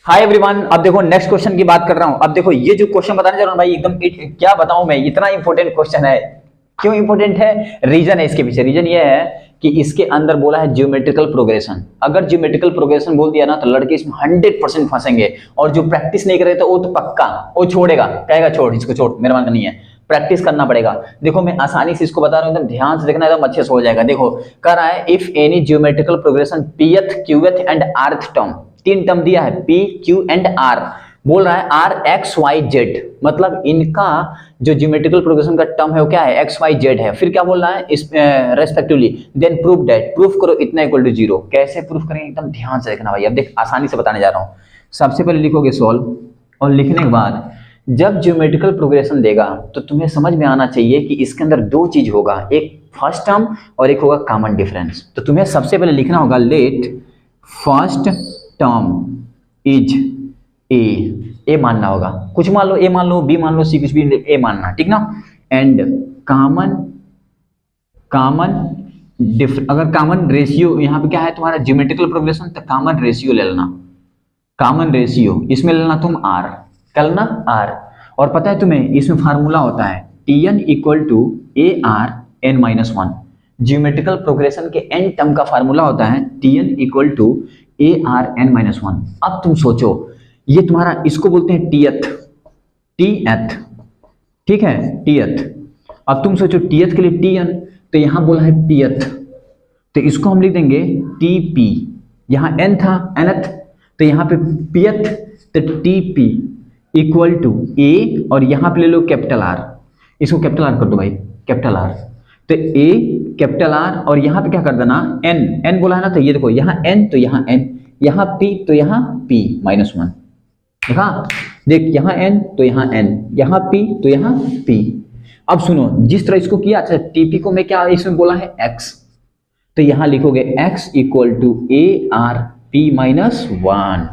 हाय everyone. अब देखो next question की बात कर रहा हूं। अब देखो ये जो क्वेश्चन बताने जा रहा हूं भाई एकदम क्या बताऊं मैं, इतना इंपॉर्टेंट क्वेश्चन है। क्यों इंपॉर्टेंट है? रीजन है इसके पीछे। रीजन ये है कि इसके अंदर बोला है ज्योमेट्रिकल प्रोग्रेशन। अगर ज्योमेट्रिकल प्रोग्रेशन बोल दिया ना तो लड़के इसमें 100% फंसेंगे। और जो प्रैक्टिस नहीं करे तो वो तो पक्का वो छोड़ेगा, कहेगा छोड़ इसको, छोड़, मेरा मन नहीं है। प्रैक्टिस करना पड़ेगा। देखो मैं आसानी से इसको बता रहा हूं, एकदम ध्यान से देखना, एकदम अच्छे से हो जाएगा। देखो कह रहा है if any geometrical progression pth qth and rth term, तीन टर्म दिया है पी क्यू एंड आर। बोल रहा है आर एक्स वाई जेड, मतलब इनका जो ज्योमेट्रिकल प्रोग्रेशन का टर्म है वो क्या है, एक्स वाई जेड है। फिर क्या बोल रहा है इस respectively, then prove that, proof करो इतना इक्वल टू जीरो। कैसे प्रूफ करेंगे एकदम ध्यान से देखना भाई। अब देख आसानी से बताने जा रहा हूं। सबसे पहले लिखोगे सॉल्व, और लिखने के बाद जब ज्योमेट्रिकल प्रोग्रेशन देगा तो तुम्हें समझ में आना चाहिए कि इसके अंदर दो चीज होगा, एक फर्स्ट टर्म और एक होगा कॉमन डिफरेंस। तो तुम्हें सबसे पहले लिखना होगा let first term is a मानना होगा। कुछ मान लो, ए मान लो, बी मान लो, सी, कुछ भी ए मानना, ठीक ना। एंड कॉमन अगर कॉमन रेशियो यहाँ पे क्या है तुम्हारा ज्योमेट्रिकल प्रोग्रेशन, तो कॉमन रेशियो ले लेना। कॉमन रेशियो इसमें लेना तुम आर, कर लेना आर। और पता है तुम्हें इसमें फार्मूला होता है Tn equal to A R N minus one. Geometrical progression के एन टर्म का फार्मूला होता है Tn equal to A R N minus one. अब तुम सोचो, ये तुम्हारा इसको बोलते हैं टीएथ, टीएथ, ठीक है, टीएथ। अब तुम सोचो टीएथ के लिए Tn, तो यहां बोला है पीएथ, तो इसको हम लिख देंगे टीपी। यहां एन था, एनथ, तो यहां पे पीएथ, तो टीपी इक्वल टू ए, और यहां पे ले लो कैपिटल आर। इसको कैपिटल आर कर दो भाई, कैपिटल आर। तो ए कैपिटल आर, और यहां पे क्या कर देना एन, एन बोला है ना, तो ये देखो यहां एन तो यहां एन, यहां पी तो यहां पी माइनस वन। देखा, देख यहां एन तो यहां एन, यहां पी तो यहां पी। अब सुनो, जिस तरह इसको किया, अच्छा टीपी को मैं क्या इसमें बोला है एक्स, तो यहां लिखोगे x equal to A R P minus one.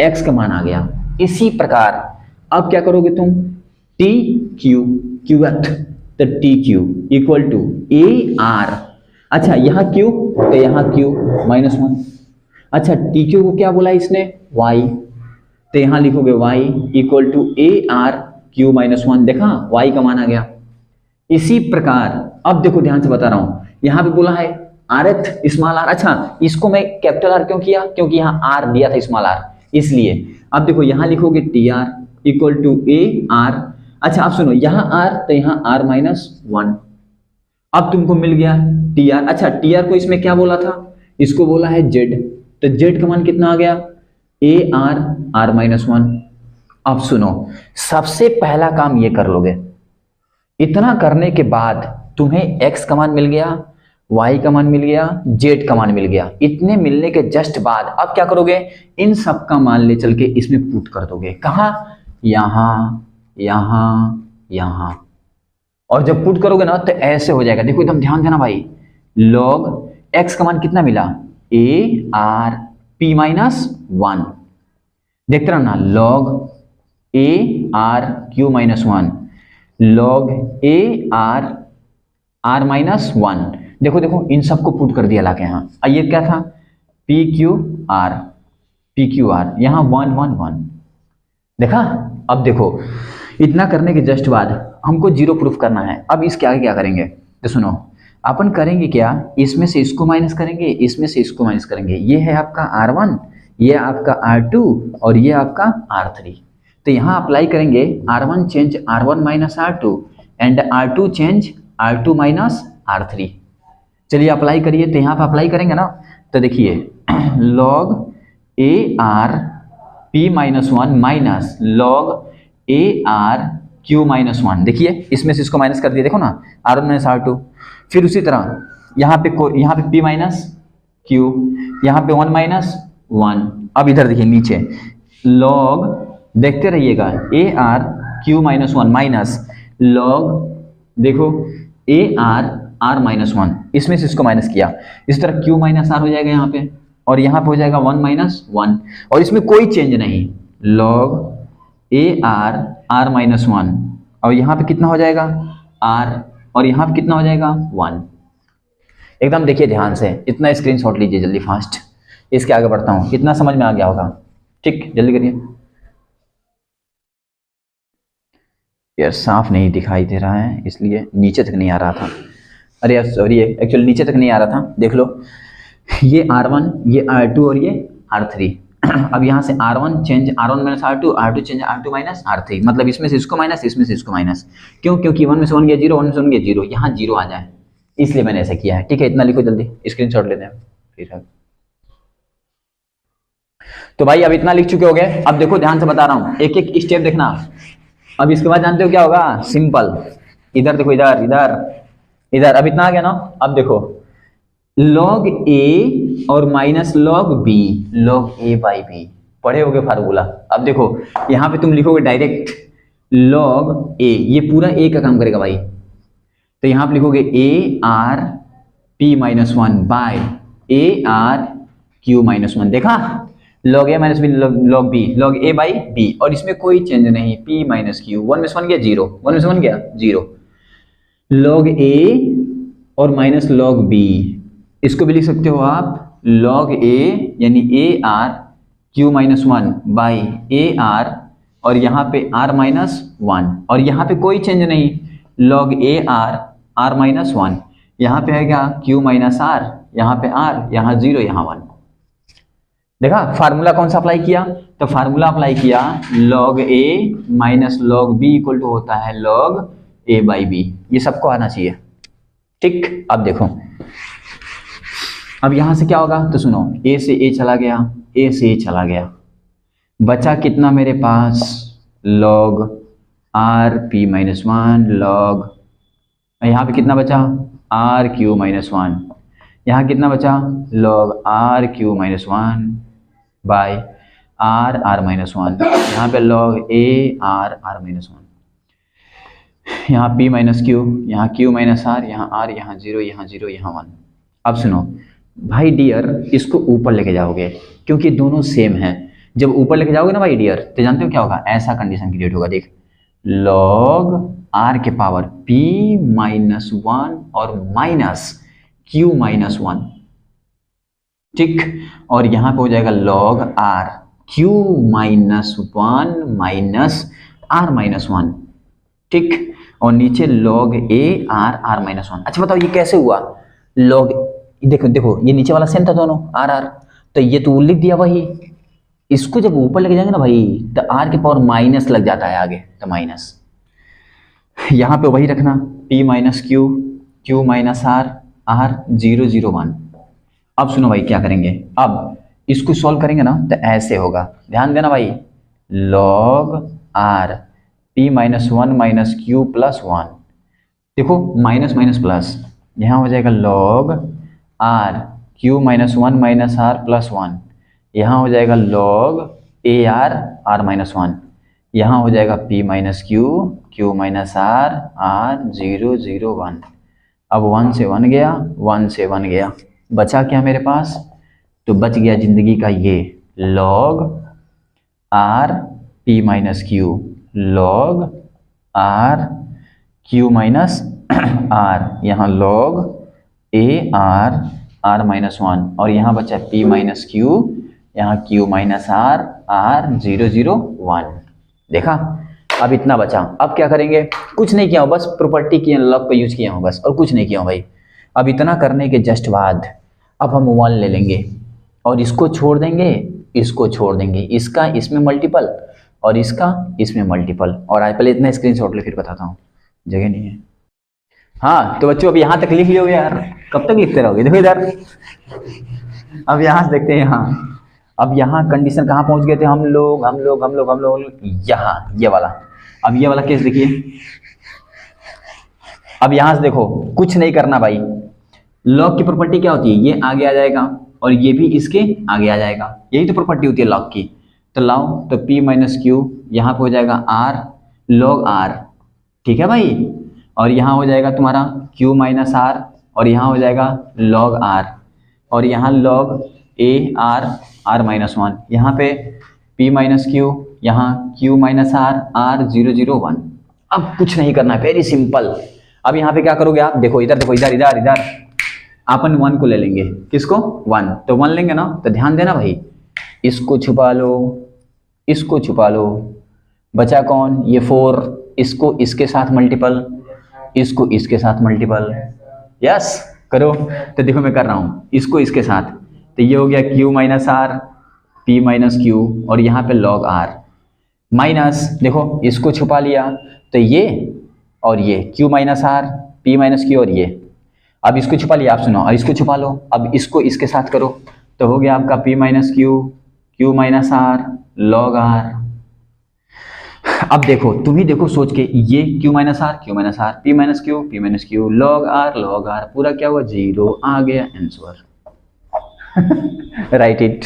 X का मान आ गया। इसी प्रकार अब क्या करोगे तुम, टी क्यू क्यूएथ, तो T Q equal to A R, अच्छा यहाँ क्यू तो यहाँ क्यू माइनस वन। अच्छा टी क्यू को क्या बोला इसने, वाई, तो यहाँ लिखोगे Y equal to A R Q minus one. देखा वाई का मान आ गया। इसी प्रकार अब देखो ध्यान से बता रहा हूं, यहाँ पे बोला है आर एथ स्मॉल आर। अच्छा इसको मैं कैपिटल आर क्यों किया, क्योंकि यहाँ आर दिया था स्मॉल आर, इसलिए। अब देखो यहाँ लिखोगे T R equal to A R. अच्छा आप सुनो, यहाँ आर तो यहाँ आर माइनस वन। अब तुमको मिल गया टी आर। अच्छा टी आर को इसमें क्या बोला था, इसको बोला है जेड, तो जेड का मान कितना आ गया, A R R minus one. अब सुनो, सबसे पहला काम ये कर लोगे। इतना करने के बाद तुम्हें एक्स का मान मिल गया, y का मान मिल गया, z का मान मिल गया। इतने मिलने के जस्ट बाद अब क्या करोगे, इन सब का मान ले चल के इसमें पुट कर दोगे। कहाँ, यहाँ, यहाँ, यहाँ। और जब पुट करोगे ना तो ऐसे हो जाएगा। देखो एकदम ध्यान देना भाई, log x का मान कितना मिला, a r p minus one. देखते रहना, log a r q minus one, log a r r minus one. देखो देखो इन सबको पुट कर दिया लाके यहाँ। ये क्या था, P Q R, P Q R, यहाँ वन वन वन। देखा। अब देखो इतना करने के जस्ट बाद हमको जीरो प्रूफ करना है। अब इसके आगे क्या करेंगे, तो सुनो, अपन करेंगे क्या, इसमें से इसको माइनस करेंगे, इसमें से इसको माइनस करेंगे। ये है आपका R1, ये आपका R2, और ये आपका R3। तो यहाँ अप्लाई करेंगे R1 change R1 minus R2 and R2 change R2 minus R3। चलिए अप्लाई करिए। तो यहाँ पे अप्लाई करेंगे ना, तो देखिए log A R P minus one minus log A R Q minus one. देखिए इसमें से इसको माइनस कर दिया, देखो ना, R1 माइनस R2। फिर उसी तरह यहाँ पे p माइनस क्यू, यहाँ पे 1 माइनस 1। अब इधर देखिए नीचे log, देखते रहिएगा, A R Q minus one minus log, देखो A R R minus one. इसमें से इसको माइनस किया, इस तरह क्यू माइनस आर हो जाएगा यहाँ पे, और यहाँ पे हो जाएगा 1 माइनस 1, और इसमें कोई चेंज नहीं, log A R R minus one, और यहाँ पे कितना हो जाएगा आर, और यहाँ पे कितना हो जाएगा 1। एकदम देखिए ध्यान से, इतना स्क्रीनशॉट लीजिए जल्दी फास्ट। इसके आगे बढ़ता हूँ, कितना समझ में आ गया होगा। ठीक, जल्दी करिए यार, साफ नहीं दिखाई दे रहा है इसलिए नीचे तक नहीं आ रहा था। अरे यार सॉरी, एक्चुअली नीचे तक नहीं आ रहा था। देख लो, ये R1, ये R2 और ये R3। अब यहाँ से R1 change R1 minus R2, R2 change R2 minus R3, मतलब इसमें से इसको माइनस, इसमें से इसको माइनस। क्यों? क्योंकि 1 में से 1 गया 0, 1 में से 1 गया 0, यहाँ 0 आ जाए, इसलिए मैंने ऐसा किया है। ठीक है, इतना लिखो जल्दी, स्क्रीनशॉट लेते हैं फिर। तो भाई अब इतना लिख चुके हो गए। अब देखो ध्यान से बता रहा हूँ, एक एक स्टेप देखना। अब इसके बाद जानते हो क्या होगा? सिंपल। इधर देखो, इधर इधर इधर। अब इतना आ गया ना। अब देखो, log a और minus log b, log a by B, पढ़े होगे फार्मूला। अब देखो यहाँ पे तुम लिखोगे डायरेक्ट log a, ये पूरा a का काम करेगा भाई। तो यहाँ पे लिखोगे a r p minus 1 by a r q minus 1। देखा, log a minus B, log b, log a by b, और इसमें कोई चेंज नहीं, p माइनस q। 1 में से 1 गया 0, 1 में से 1 गया 0। log a और माइनस log b, इसको भी लिख सकते हो आप log a यानी a r q minus 1 by a r, और यहाँ पे r माइनस 1, और यहाँ पे कोई चेंज नहीं, log a r r minus 1। यहाँ पे आएगा q माइनस r, यहाँ पे r, यहाँ 0, यहाँ 1। देखा फार्मूला कौन सा अप्लाई किया? तो फार्मूला अप्लाई किया log a minus log b equal to होता है log a बाई बी। ये सबको आना चाहिए। ठीक, अब देखो, अब यहां से क्या होगा? तो सुनो, a से a चला गया, a से a चला गया, बचा कितना मेरे पास? log r p minus 1 log, यहाँ पे कितना बचा? r q minus 1। यहाँ कितना बचा? log r q minus 1 by r r minus 1। यहाँ पे log a r r minus 1, यहाँ p माइनस q, यहाँ q माइनस r, यहाँ r, यहाँ 0, यहाँ 0, यहाँ 1। अब सुनो भाई डियर, इसको ऊपर लेके जाओगे क्योंकि दोनों सेम हैं। जब ऊपर लेके जाओगे ना भाई डियर, तो जानते हो क्या होगा? ऐसा कंडीशन क्रिएट होगा। देख, log r के पावर p माइनस 1 और माइनस q माइनस 1। ठीक, और यहाँ पे हो जाएगा log r q minus 1 minus r minus 1। ठीक, और नीचे log a r r minus 1। अच्छा बताओ ये कैसे हुआ? log, देखो देखो, ये नीचे वाला सेम था दोनों r r, तो ये तो लिख दिया वही। इसको जब ऊपर लेके जाएंगे ना भाई, तो r के पावर माइनस लग जाता है आगे, तो माइनस। यहाँ पे वही रखना, p minus q, q minus r, r 0 0 1। अब सुनो भाई क्या करेंगे? अब इसको सॉल्व करेंगे ना, तो ऐसे होगा, ध्यान देना भाई, log r p minus 1 minus q plus 1। देखो माइनस माइनस प्लस, यहाँ हो जाएगा log r q minus 1 minus r plus 1। यहाँ हो जाएगा log a r r minus 1। यहाँ हो जाएगा p minus q, q minus r, r 0 0 1। अब 1 से 1 गया, 1 से 1 गया, बचा क्या मेरे पास? तो बच गया जिंदगी का ये log r p minus q, log r q minus r, यहाँ log a r r minus 1, और यहाँ बचा p माइनस q, यहाँ q माइनस r, r 0 0 1। देखा, अब इतना बचा। अब क्या करेंगे? कुछ नहीं किया हूँ, बस प्रॉपर्टी की लॉग का यूज किया हूँ बस, और कुछ नहीं किया हूँ भाई। अब इतना करने के जस्ट बाद अब हम 1 ले लेंगे और इसको छोड़ देंगे, इसको छोड़ देंगे, इसका इसमें मल्टीपल और इसका इसमें मल्टीपल। और आज पहले इतना स्क्रीनशॉट ले फिर बताता हूँ, जगह नहीं है। हाँ तो बच्चों अब यहाँ तक लिख लियोगे यार, कब तक लिखते रहोगे? देखो इधर, अब यहाँ से देखते हैं यहाँ। अब यहाँ कंडीशन कहाँ पहुँच गए थे हम लोग? यहाँ, ये वाला। अब ये वाला केस देखिए। अब यहाँ से देखो, कुछ नहीं करना भाई। लॉग की प्रॉपर्टी क्या होती है? ये आगे आ जाएगा और ये भी इसके आगे आ जाएगा, यही तो प्रॉपर्टी होती है लॉग की। तो लाओ, तो p माइनस क्यू यहाँ पे हो जाएगा r log r, ठीक है भाई। और यहाँ हो जाएगा तुम्हारा q माइनस r, और यहाँ हो जाएगा log r, और यहाँ log a r r minus 1, यहाँ पे p माइनस क्यू, यहाँ q माइनस r r 0 0 1। अब कुछ नहीं करना, वेरी सिंपल। अब यहाँ पे क्या करोगे आप? देखो इधर, देखो इधर इधर इधर, अपन 1 को ले लेंगे। किसको? 1। तो 1 लेंगे ना, तो ध्यान देना भाई, इसको छुपा लो, इसको छुपा लो, बचा कौन, ये 4, इसको इसके साथ मल्टीपल, इसको इसके साथ मल्टीपल, यस करो। तो देखो मैं कर रहा हूं इसको इसके साथ, तो ये हो गया q minus R p minus Q, और यहाँ पे log r माइनस, देखो इसको छुपा लिया तो ये और ये q minus R p minus Q, और ये अब इसको छुपा लिया, आप सुनो, और इसको छुपा लो, अब इसको इसके साथ करो तो हो गया आपका p minus Q, q minus R, log r। अब देखो तुम ही देखो सोच के, ये q minus R, q minus R, p minus Q, p minus Q, log r, पूरा क्या हुआ, 0 आ गया answer. Write it.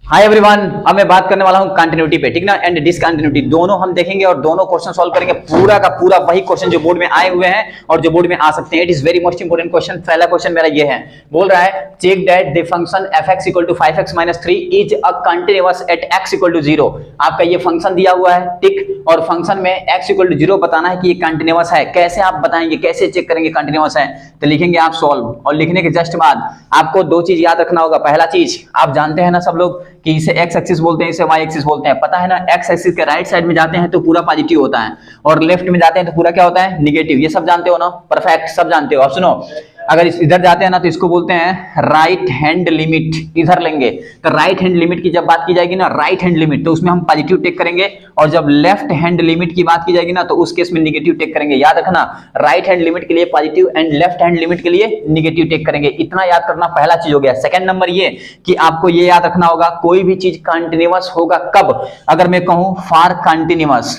Hi everyone, अब मैं बात करने वाला हूं कंटिन्यूटी पे, ठीक ना, एंड डिसकंटिन्यूटी दोनों हम देखेंगे और दोनों क्वेश्चन सॉल्व करेंगे, पूरा का पूरा वही क्वेश्चन जो बोर्ड में आए हुए हैं और जो बोर्ड में आ सकते हैं। It is very most important question. पहला क्वेश्चन मेरा ये है, बोल रहा है check that the function fx = 5x - 3 is a continuous at x = 0। आपका ये फंक्शन दिया हुआ है, टिक, और फंक्शन में x = 0 बताना है कि ये कंटीन्यूअस है। कैसे आप बताएंगे, कैसे चेक करेंगे कंटीन्यूअस है, तो लिखेंगे आप सॉल्व, और लिखने के जस्ट बाद आपको दो चीज याद रखना होगा। पहला चीज आप जानते हैं ना सब लोग कि इसे x एक्सिस बोलते हैं, इसे y एक्सिस बोलते हैं, पता है ना। x एक्सिस के राइट साइड में जाते हैं तो पूरा पॉजिटिव होता है, और लेफ्ट में जाते हैं तो पूरा क्या होता है, निगेटिव। ये सब जानते हो ना, परफेक्ट, सब जानते हो। अब सुनो, अगर इधर जाते हैं ना तो इसको बोलते हैं राइट हैंड लिमिट, इधर लेंगे तो राइट हैंड लिमिट की जब बात की जाएगी ना, राइट हैंड लिमिट, तो उसमें हम पॉजिटिव टेक करेंगे, और जब लेफ्ट हैंड लिमिट की बात की जाएगी ना तो उस केस में निगेटिव टेक करेंगे। याद रखना, राइट हैंड लिमिट के लिए positive and left hand limit के लिए निगेटिव टेक करेंगे। इतना याद करना पहला चीज हो गया। सेकंड नंबर ये कि आपको ये याद रखना होगा, कोई भी चीज कंटिन्यूअस होगा कब, अगर मैं कहूं फॉर कंटिन्यूअस,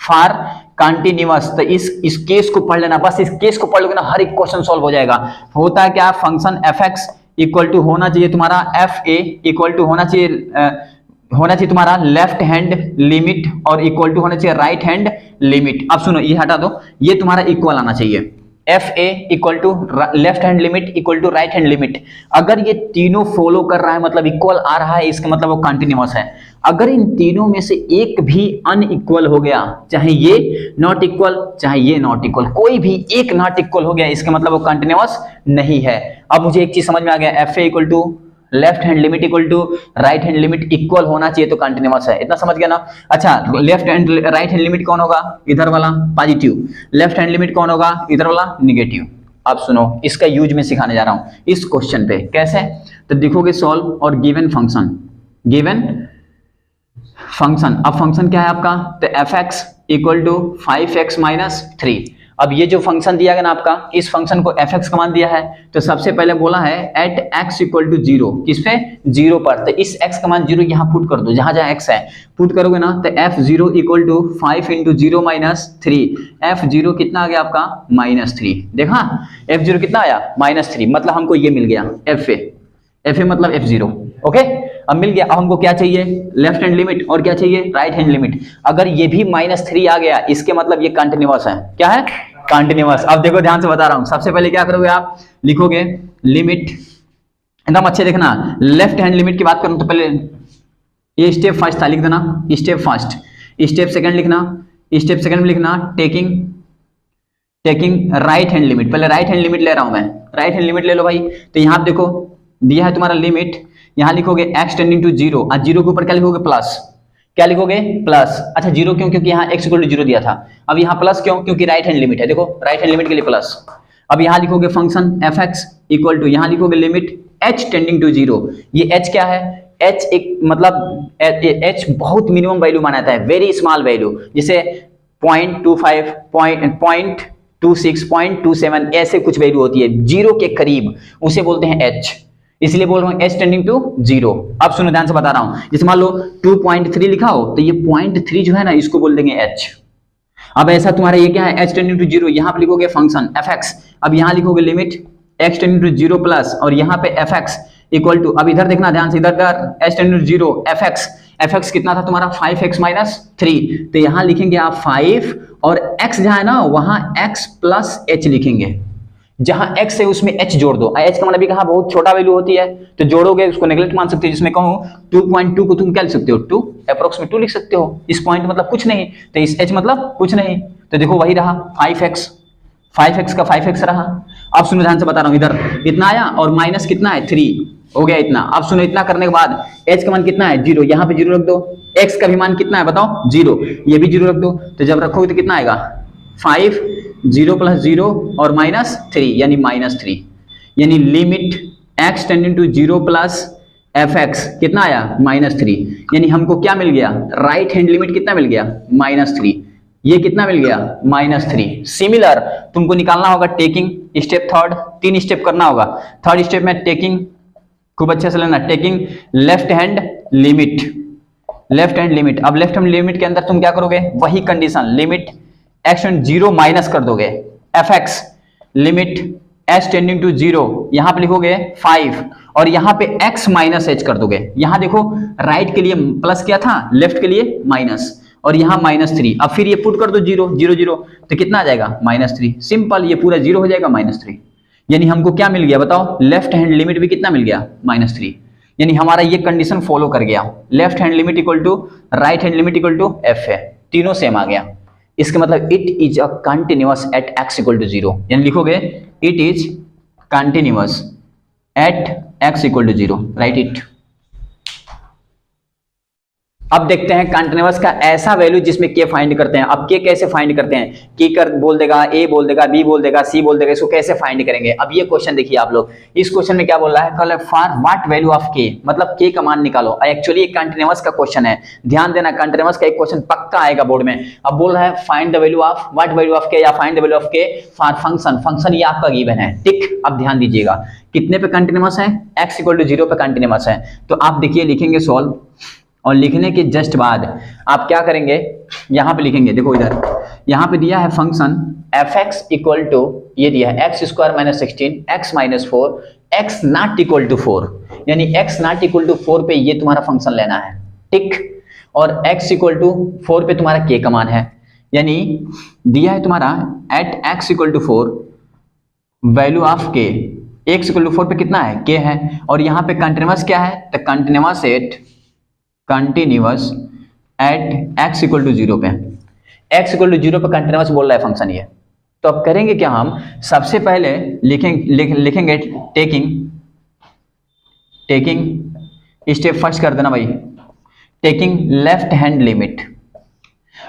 फॉर कंटिन्यूअस, तो इस केस को पढ़ लेना, बस इस केस को पढ़ लोगे ना, हर एक क्वेश्चन सॉल्व हो जाएगा। होता है क्या, फंक्शन fx इक्वल टू होना चाहिए तुम्हारा fa इक्वल टू होना चाहिए तुम्हारा लेफ्ट हैंड लिमिट, और इक्वल टू होना चाहिए राइट हैंड लिमिट। अब सुनो, ये हटा दो, ये तुम्हारा इक्वल आना चाहिए, fa equal to left hand limit equal to right hand limit. अगर ये तीनों फॉलो कर रहा है, मतलब इक्वल आ रहा है, इसका मतलब वो कंटिन्यूअस है। अगर इन तीनों में से एक भी अनइक्वल हो गया, चाहे ये नॉट इक्वल, चाहे ये नॉट इक्वल, कोई भी एक नॉट इक्वल हो गया, इसका मतलब वो कंटिन्यूअस नहीं है। अब मुझे एक चीज समझ में आ गया, fa equal to left hand limit equal to right hand limit equal होना चाहिए तो कंटिन्यूअस है। इतना समझ गया ना। अच्छा, left hand right hand limit कौन होगा, इधर वाला पॉजिटिव, लेफ्ट हैंड लिमिट कौन होगा, इधर वाला निगेटिव। अब सुनो, इसका यूज मैं सिखाने जा रहा हूं इस क्वेश्चन पे। कैसे, तो देखोगे सॉल्व, और गिवन फंक्शन, गिवन फंक्शन, अब फंक्शन क्या है आपका, तो fx इक्वल टू 5x - 3। अब ये जो फंक्शन दिया गया ना आपका, इस फंक्शन को fx का मान दिया है, तो सबसे पहले बोला है एट x इक्वल टू 0, किस पे, 0 पर, तो इस x का मान 0 यहाँ पुट कर दो, जहां जहां x है पुट करोगे ना, तो f0 इक्वल टू 5 × 0 - 3, f0 कितना आ गया आपका, -3। देखा, f0 कितना आया, -3, मतलब हमको ये मिल गया fa मतलब f0। ओके, अब मिल गया। अब हमको क्या चाहिए, लेफ्ट हैंड लिमिट, और क्या चाहिए, राइट हैंड लिमिट। अगर ये भी -3 आ गया, इसके मतलब ये कंटिन्यूअस है। क्या है, कंटिन्यूअस। अब देखो, ध्यान से बता रहा हूं, सबसे पहले क्या करोगे आप, लिखोगे लिमिट, एकदम अच्छे देखना, लेफ्ट हैंड लिमिट की बात करूं तो पहले ये स्टेप फर्स्ट था, लिख देना स्टेप फर्स्ट, स्टेप सेकंड लिखना, स्टेप सेकंड में लिखना टेकिंग राइट हैंड लिमिट। पहले राइट हैंड लिमिट ले रहा हूं मैं, राइट हैंड लिमिट ले लो भाई। तो यहां आप देखो दिया है तुम्हारा लिमिट, यहां लिखोगे x टेंडिंग टू 0, और 0 के ऊपर क्या लिखोगे, प्लस। क्या लिखोगे, प्लस। अच्छा, 0 क्यों, क्योंकि यहाँ x इक्वल टू 0 दिया था। अब यहाँ प्लस क्यों, क्योंकि राइट हैंड लिमिट है, देखो राइट हैंड लिमिट के लिए प्लस। अब यहाँ लिखोगे फंक्शन fx इक्वल टू, यहाँ लिखोगे लिमिट h टेंडिंग टू 0। ये h क्या है, h एक मतलब h बहुत मिनिमम वैल्यू माना जाता है, वेरी स्मॉल वैल्यू, जैसे 0.25, 0.26, 0.27, ऐसे कुछ वैल्यू होती है 0 के करीब, उसे बोलते हैं h। इसलिए बोल रहा हूं h टेंडिंग टू 0। अब सुनो, ध्यान से बता रहा हूं, जैसे मान लो 2.3 लिखा हो, तो ये 0.3 जो है ना, इसको बोल देंगे h। अब ऐसा तुम्हारा ये क्या है, h टेंडिंग टू 0, यहां पे लिखोगे फंक्शन fx, अब यहां लिखोगे limit x tending to 0 plus, और यहां पे fx इक्वल टू, अब इधर देखना ध्यान से, इधर h टेंडिंग टू 0, fx कितना था तुम्हारा, 5x - 3, तो यहां लिखेंगे आप 5, और x जहां है ना वहां x प्लस h लिखेंगे, जहां x है उसमें h जोड़ दो। h का मतलब भी कहा बहुत छोटा वैल्यू होती है, तो जोड़ोगे उसको नेगलेक्ट मान सकते हो। जिसमें कहूं 2.2 को तुम क्या लिख सकते हो, 2 अप्रोक्स में 2 लिख सकते हो। इस पॉइंट मतलब कुछ नहीं, तो इस h मतलब कुछ नहीं, तो देखो वही रहा 5x का 5x रहा। अब सुनो, ध्यान से बता रहा हूं, इधर इतना आया और माइनस कितना है 3, हो गया इतना। अब सुनो, इतना करने के बाद h का मान कितना है 0, यहाँ पे 0 रख दो। x का भी मान कितना है बताओ 0, ये भी 0 रख दो। तो जब रखोगे तो कितना आएगा 5, 0 प्लस 0 और -3 यानी -3, यानी limit x tending to 0 plus fx कितना आया -3, यानी हमको क्या मिल गया राइट हैंड लिमिट कितना मिल गया -3, ये कितना मिल गया -3। सिमिलर तुमको निकालना होगा टेकिंग स्टेप थर्ड, 3 स्टेप करना होगा। थर्ड स्टेप में टेकिंग खूब अच्छे से लेना, taking left hand limit, left hand limit. अब लेफ्ट हैंड लिमिट के अंदर तुम क्या करोगे, वही condition limit x tending 0 minus कर दोगे fx limit h tending to 0, यहां पे लिखोगे 5 और यहां पे x माइनस h कर दोगे। यहां देखो राइट के लिए प्लस किया था, लेफ्ट के लिए माइनस, और यहां -3। अब फिर ये पुट कर दो 0 0 0, तो कितना आ जाएगा -3। सिंपल, ये पूरा 0 हो जाएगा -3, यानी हमको क्या मिल गया बताओ लेफ्ट हैंड लिमिट भी कितना मिल गया -3, यानी हमारा ये कंडीशन फॉलो कर गया। Left hand limit equal to right hand limit equal to f है, तीनों सेम आ गया। इसका मतलब it is a continuous at x equal to 0, यानी लिखोगे it is continuous at x equal to 0, write it. अब देखते हैं कंटिन्यूअस का ऐसा वैल्यू जिसमें k फाइंड करते हैं। अब k कैसे फाइंड करते हैं, k कर बोल देगा, a बोल देगा, b बोल देगा, c बोल देगा, इसको कैसे फाइंड करेंगे। अब ये क्वेश्चन देखिए आप लोग, इस क्वेश्चन में क्या बोल रहा है, कल for what value of k, मतलब k का मान निकालो। एक्चुअली ये कंटिन्यूअस का क्वेश्चन है, ध्यान देना कंटिन्यूअस का एक क्वेश्चन पक्का आएगा बोर्ड में। अब बोल रहा है find the value of what value of k या find the value of k for function, function ये आपका गिवन है, ठीक। अब ध्यान दीजिएगा कितने पे कंटिन्यूअस है, x इक्वल टू 0 पे कंटिन्यूअस है। तो आप देखिए लिखेंगे सॉल्व, और लिखने के जस्ट बाद आप क्या करेंगे, यहां पे लिखेंगे, देखो इधर यहां पे दिया है फंक्शन fx इक्वल टू, ये दिया है x square minus 16 x minus 4 x not equal to 4, यानी x नॉट इक्वल टू 4 पे ये तुम्हारा फंक्शन लेना है, ठीक। और x इक्वल टू 4 पे तुम्हारा k का मान है, यानी दिया है तुम्हारा at x equal to 4 value of k, x equal to 4 पे कितना है k है, और यहाँ पे कंटिन्यूअस क्या है, तो continuous at x equal to 0 पे, x इक्वल टू 0 पे कंटिन्यूअस बोल रहा है फंक्शन ये। तो अब करेंगे क्या, हम सबसे पहले लिखेंगे टेकिंग स्टेप फर्स्ट कर देना भाई, टेकिंग लेफ्ट हैंड लिमिट।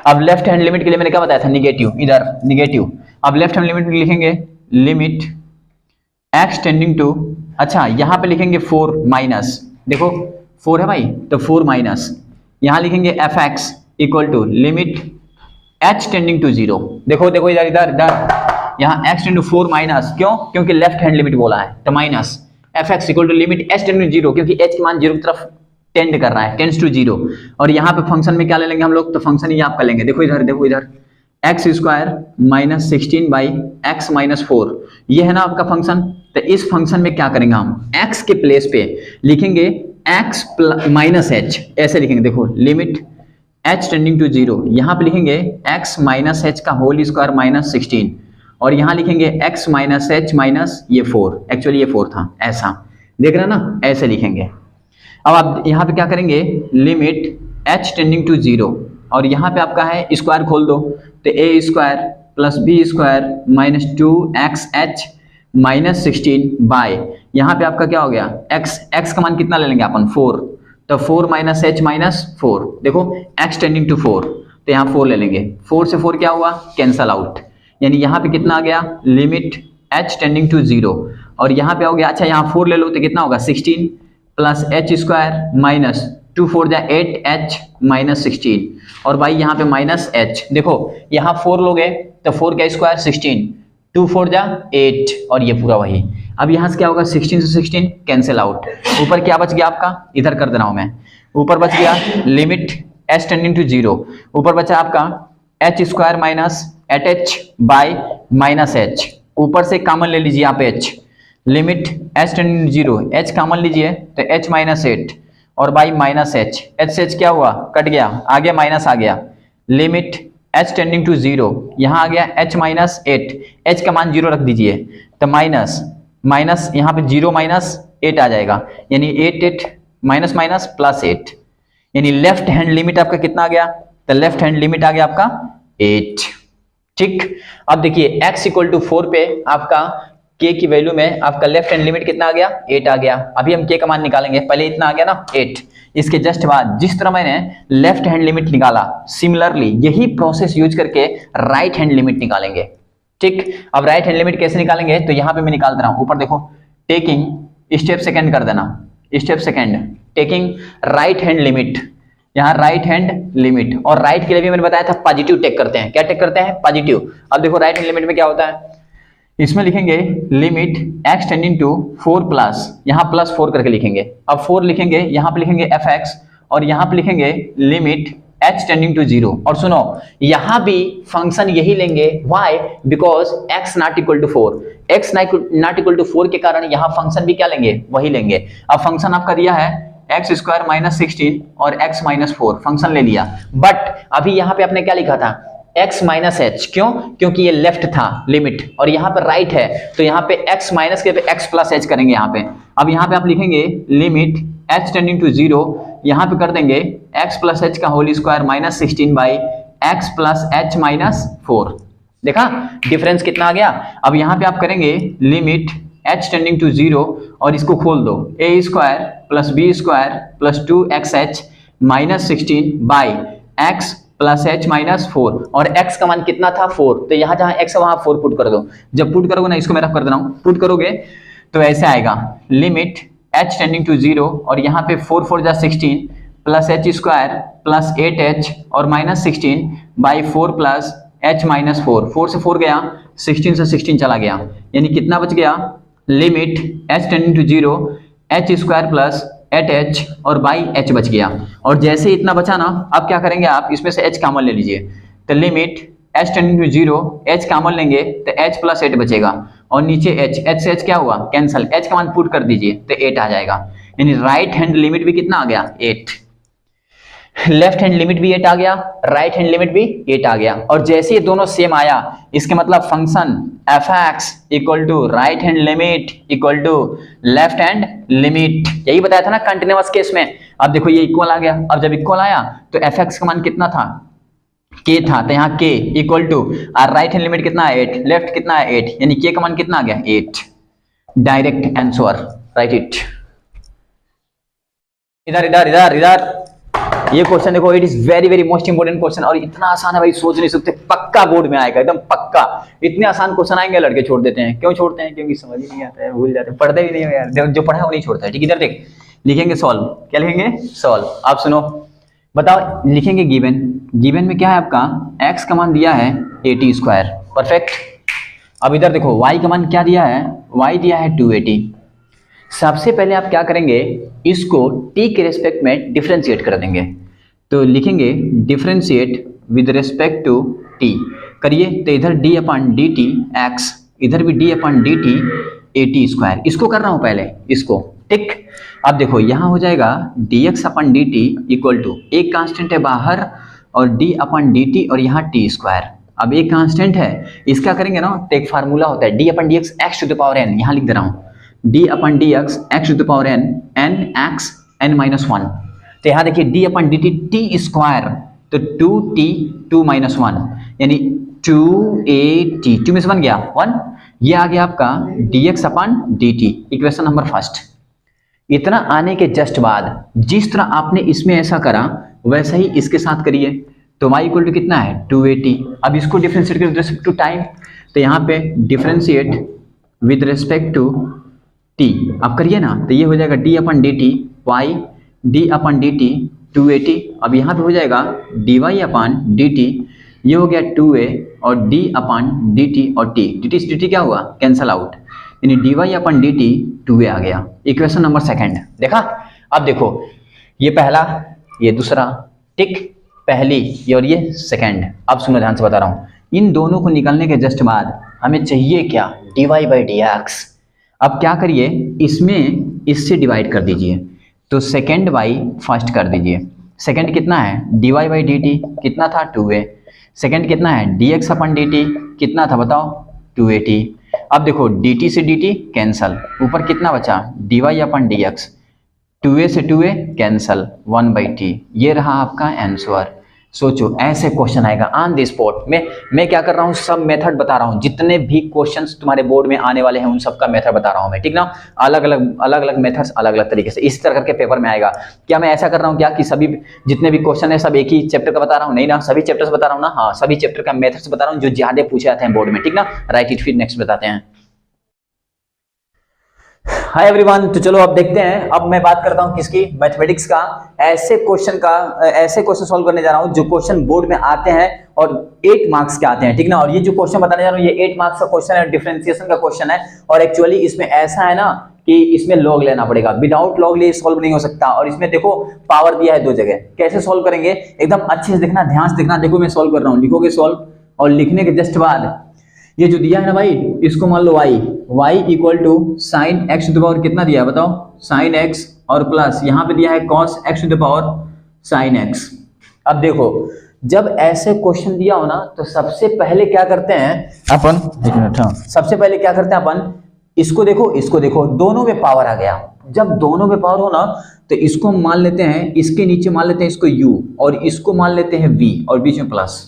अब लेफ्ट हैंड लिमिट के लिए मैंने क्या बताया था, निगेटिव, इधर निगेटिव। अब लेफ्ट हैंड लिमिट लिखेंगे लिमिट x टेंडिंग टू, अच्छा यहां पे लिखेंगे 4 माइनस, देखो 4 है भाई, तो 4 माइनस, यहां लिखेंगे fx equal to limit h tending to 0, देखो देखो इधर इधर इधर, यहां x टेंड टू 4 माइनस, क्यों, क्योंकि लेफ्ट हैंड लिमिट बोला है, तो minus fx equal to limit h tend to 0, क्योंकि h के मान 0 की तरफ टेंड कर रहा है, टेंड्स टू 0। और यहाँ पे फंक्शन में क्या ले लेंगे हम लोग, तो फंक्शन ये आपका लेंगे, देखो इधर x square minus 16 by x minus 4, ये है ना आपका फंक्शन। तो इस फंक्शन में क्या करेंगे हम, x के प्लेस पे लिखेंगे x माइनस एच, ऐसे लिखेंगे, देखो लिमिट h टेंडिंग टू 0, यहाँ पे लिखेंगे x माइनस एच का होल स्क्वायर माइनस 16, और यहाँ लिखेंगे x माइनस एच माइनस ये 4, एक्चुअली ये 4 था, ऐसा देख रहे हैं ना, ऐसे लिखेंगे। अब आप यहाँ पे क्या करेंगे, लिमिट h टेंडिंग टू 0, और यहाँ पे आपका है स्क्वायर खोल दो, तो a square plus B square minus 2xh minus 16 by, यहाँ पे आपका क्या हो गया, x का मान कितना ले लेंगे अपन 4, तो 4 माइनस h माइनस 4, देखो x टेंडिंग टू 4, तो यहाँ 4 ले लेंगे, 4 से 4 क्या हुआ, कैंसल आउट, यानी यहाँ पे कितना आ गया, लिमिट h टेंडिंग टू 0, और यहाँ पे हो गया, अच्छा यहाँ 4 ले लो तो कितना होगा 16 प्लस h स्क्वायर माइनस 2 4 जा 8h माइनस 16, और भाई यहाँ पे माइनस h, देखो यहाँ 4 लोगे तो 4 का स्क्वायर 16, 2 4 जा 8, और ये पूरा वही। अब यहाँ से क्या होगा, 16 से 16 कैंसिल आउट, ऊपर क्या बच गया आपका, इधर कर दे रहा हूँ मैं, ऊपर बच गया लिमिट h टेंडिंग टू 0, ऊपर बचा आपका h square minus 8h by minus h, ऊपर से कॉमन ले लीजिए यहाँ पे h, limit h tending to 0, h common लीजिए तो h माइनस 8, और बाई माइनस h, h से h क्या हुआ, कट गया, आगे माइनस आ गया, लिमिट h टेंडिंग टू 0, यहाँ आ गया h माइनस 8, h का मान 0 रख दीजिए, तो माइनस माइनस यहाँ पे 0 माइनस 8 आ जाएगा, यानी 8 माइनस माइनस प्लस 8, यानी लेफ्ट हैंड लिमिट आपका कितना आ गया, तो लेफ्ट हैंड लिमिट आ गया आपका 8, ठीक। अब देखिए x इक्वल टू 4 पे आपका k की वैल्यू में आपका लेफ्ट हैंड लिमिट कितना आ गया 8 आ गया। अभी हम k का मान निकालेंगे, पहले इतना आ गया ना 8, इसके जस्ट बाद जिस तरह मैंने लेफ्ट हैंड लिमिट निकाला सिमिलरली यही प्रोसेस यूज करके राइट हैंड लिमिट निकालेंगे। ठीक, अब राइट हैंड लिमिट कैसे निकालेंगे, तो यहाँ पे मैं निकाल रहा हूँ, ऊपर देखो टेकिंग स्टेप सेकंड कर देना, step second taking right hand limit, यहाँ राइट हैंड लिमिट, और राइट के लिए भी मैंने बताया था पॉजिटिव टेक करते हैं। क्या टेक करते हैं, पॉजिटिव। अब देखो राइट हैंड लिमिट में क्या होता है, इसमें लिखेंगे limit x tending to 4 plus, यहाँ प्लस 4 करके लिखेंगे। अब 4 लिखेंगे, यहाँ पे लिखेंगे fx, और यहाँ पे लिखेंगे लिमिट h टेंडिंग टू 0। और सुनो यहाँ भी फंक्शन यही लेंगे, why? Because x not equal to 4, x not equal to 4 के कारण यहाँ फंक्शन भी क्या लेंगे, वही लेंगे। अब फंक्शन आपका दिया है x स्क्वायर माइनस 16 और x माइनस 4, फंक्शन ले लिया। बट अभी यहाँ पे आपने क्या लिखा था, x माइनस एच, क्यों? क्योंकि ये लेफ्ट था लिमिट और यहाँ पे राइट है, तो यहाँ पे x माइनस के पे x प्लस एच करेंगे यहाँ पे। अब यहाँ पे आप लिखेंगे लिमिट h टेंडिंग टू 0, यहाँ पे कर देंगे x प्लस एच का whole square minus 16 by x plus H minus 4। देखा डिफरेंस कितना आ गया। अब यहाँ पे आप करेंगे लिमिट h टेंडिंग टू 0 और इसको खोल दो, a square plus b square plus 2xh minus 16 by x plus H minus 4, और x का मान कितना था 4, तो यहाँ जहाँ x है वहां 4 पुट कर दो। जब पुट करोगे ना, इसको मैं रफ कर दे रहा हूँ, पुट करोगे तो ऐसे आएगा लिमिट h टेंडिंग टू 0 और यहाँ पे 4 4 जा 16 plus H square plus 8h और minus 16 by 4 plus h minus 4, 4 से 4 गया, 16 से 16 चला गया, यानी कितना बच गया, limit h tending to 0 h square plus 8h और बाई h बच गया। और जैसे इतना बचा ना, अब क्या करेंगे आप, इसमें से h कॉमन ले लीजिए, तो limit h tending to 0 h common लेंगे तो h प्लस 8 बचेगा, और नीचे h से h क्या हुआ, कैंसल, h का मान पुट कर दीजिए तो 8 आ जाएगा। यानी राइट हैंड लिमिट भी कितना आ गया 8, लेफ्ट हैंड लिमिट भी 8 आ गया, राइट हैंड लिमिट भी 8 आ गया। और जैसे ये दोनों सेम आया, इसके मतलब function fx equal to right hand limit equal to left hand limit, यही बताया था ना कंटिन्यूअस केस में। अब देखो ये इक्वल आ गया, अब जब इक्वल आया तो fx का मान कितना था, k था, तो यहाँ k equal to right hand limit कितना है 8, लेफ्ट कितना है 8, यानी k का मान कितना आ गया 8। Direct answer, write it. इधर इधर इधर इधर ये क्वेश्चन देखो, it is very very most important question, और इतना आसान है भाई, सोच नहीं सकते, पक्का बोर्ड में आएगा एकदम पक्का। इतने आसान क्वेश्चन आएंगे लड़के छोड़ देते हैं, क्यों छोड़ते हैं, क्योंकि समझ ही नहीं आता है, भूल जाते हैं, पढ़ते भी नहीं है यार, जो पढ़ा है वो नहीं छोड़ता है। ठीक, इधर देख लिखेंगे सॉल्व, क्या लिखेंगे सॉल्व। आप सुनो बताओ, लिखेंगे गिवन, गिवन में क्या है आपका x का मान दिया है 80 स्क्वायर, परफेक्ट। अब इधर देखो y का मान क्या दिया है, y दिया है 280। सबसे पहले आप क्या करेंगे, इसको t के रेस्पेक्ट में डिफरेंशिएट कर देंगे, तो लिखेंगे differentiate with respect to t करिए, तो इधर d अपॉन dt x, इधर भी d अपॉन dt 80 स्क्वायर, इसको कर रहा हूं पहले इसको। ठीक, अब देखो यहाँ हो जाएगा dx upon dt equal to, एक कांस्टेंट है बाहर और d अपॉन dt और यहाँ t स्क्वायर। अब एक कांस्टेंट है, इसका करेंगे ना तो एक फार्मूला होता है d upon dx x to the power n, यहाँ लिख दे रहा हूँ d upon dx x to the power n n x n minus 1। तो यहाँ देखिए d upon dt t square, तो 2t 2 माइनस 1 यानी 2at, 2 में से बन गया 1, ये आ गया आपका dx upon dt, equation number first. इतना आने के जस्ट बाद जिस तरह आपने इसमें ऐसा करा वैसा ही इसके साथ करिए, तो y इक्वल टू कितना है 280। अब इसको differentiate with respect to time, तो यहाँ पे differentiate with respect to t अब करिए ना, तो ये हो जाएगा d upon dt y d upon dt 280। अब यहाँ पे हो जाएगा dy अपॉन dt, ये हो गया 2a और d अपॉन dt और t, dt से dt क्या हुआ कैंसल आउट, यानी dy अपॉन dt 2a आ गया, इक्वेशन नंबर सेकंड। देखा, अब देखो ये पहला ये दूसरा, ठीक, पहली ये और ये सेकंड। अब सुनो ध्यान से बता रहा हूँ, इन दोनों को निकालने के जस्ट बाद हमें चाहिए क्या dy बाई dx। अब क्या करिए, इसमें इससे डिवाइड कर दीजिए, तो सेकेंड बाई फर्स्ट कर दीजिए। सेकेंड कितना है dy बाई dt कितना था 2a, सेकेंड कितना है dx अपन dt कितना था बताओ 280। अब देखो dt से dt कैंसल, ऊपर कितना बचा dy अपन dx, 2a से 2a कैंसल 1 बाई t, ये रहा आपका आंसर। सोचो, ऐसे क्वेश्चन आएगा ऑन द स्पॉट। मैं क्या कर रहा हूँ, सब मेथड बता रहा हूँ, जितने भी क्वेश्चंस तुम्हारे बोर्ड में आने वाले हैं उन सब का मेथड बता रहा हूँ मैं, ठीक ना। अलग अलग मेथड्स अलग अलग तरीके से इस तरह के पेपर में आएगा। क्या मैं ऐसा कर रहा हूँ क्या कि सभी जितने भी क्वेश्चन है सब एक ही चैप्टर का बता रहा हूँ? नहीं ना, सभी चैप्टर्स बता रहा हूँ ना। हाँ, सभी चैप्टर का मेथड्स बता रहा हूँ जो ज्यादा पूछे जाते हैं बोर्ड में, ठीक ना। राइट इट, फिर नेक्स्ट बताते हैं। हाय एवरीवन, तो चलो अब देखते हैं। अब मैं बात करता हूं किसकी, मैथमेटिक्स का। ऐसे क्वेश्चन सॉल्व करने जा रहा हूं जो क्वेश्चन बोर्ड में आते हैं और 8 मार्क्स के आते हैं, ठीक ना। और ये जो क्वेश्चन बताने जा रहा हूं ये 8 मार्क्स का क्वेश्चन है, डिफरेंशिएशन का क्वेश्चन है। और एक्चुअली इसमें ऐसा है ना कि इसमें लॉग लेना पड़ेगा, विदाउट लॉग लिए सॉल्व नहीं हो सकता। और इसमें देखो पावर दिया है 2 जगह, कैसे सॉल्व करेंगे एकदम अच्छे से देखना, ध्यान से देखना। देखो मैं सॉल्व कर रहा हूँ, लिखोगे सॉल्व और लिखने के जस्ट बाद ये जो दिया है ना भाई, इसको मान लो y equal to sine X to the power कितना दिया है बताओ, साइन एक्स, और प्लस यहाँ पे दिया है cos X to the power sine X. अब देखो जब ऐसे क्वेश्चन दिया हो ना तो सबसे पहले क्या करते हैं अपन, एक मिनट, हाँ, सबसे पहले क्या करते हैं अपन, इसको देखो दोनों में पावर आ गया। जब दोनों में पावर हो ना तो इसको मान लेते हैं, इसके नीचे मान लेते हैं इसको u और इसको मान लेते हैं v और बीच में प्लस।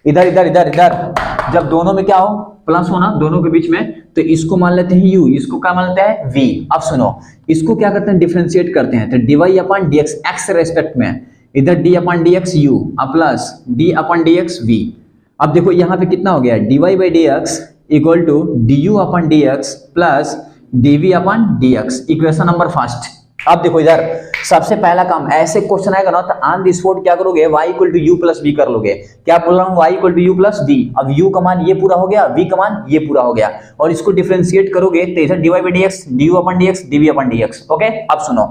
इधर जब दोनों में क्या हो, प्लस हो ना दोनों के बीच में, तो इसको मान लेते हैं u, इसको क्या मान लेते हैं v। अब सुनो, इसको क्या करते हैं, डिफरेंशिएट करते हैं। तो dy अपॉन dx x के रेस्पेक्ट में, इधर d अपॉन dx u अब plus d upon dx v। अब देखो यहाँ पे कितना हो गया, dy by dx equal to du upon dx plus dv upon dx, equation number first. अब देखो इधर सबसे पहला काम, ऐसे क्वेश्चन आएगा ना तो ऑन द स्पॉट क्या करोगे, y equal to U plus B कर लोगे। क्या बोल रहा हूँ, y equal to U plus D. अब u का मान ये पूरा हो गया, v का मान ये पूरा हो गया, और इसको डिफरेंशिएट करोगे तो इधर dy by dx, du upon dx, dv upon dx। Okay, अब सुनो,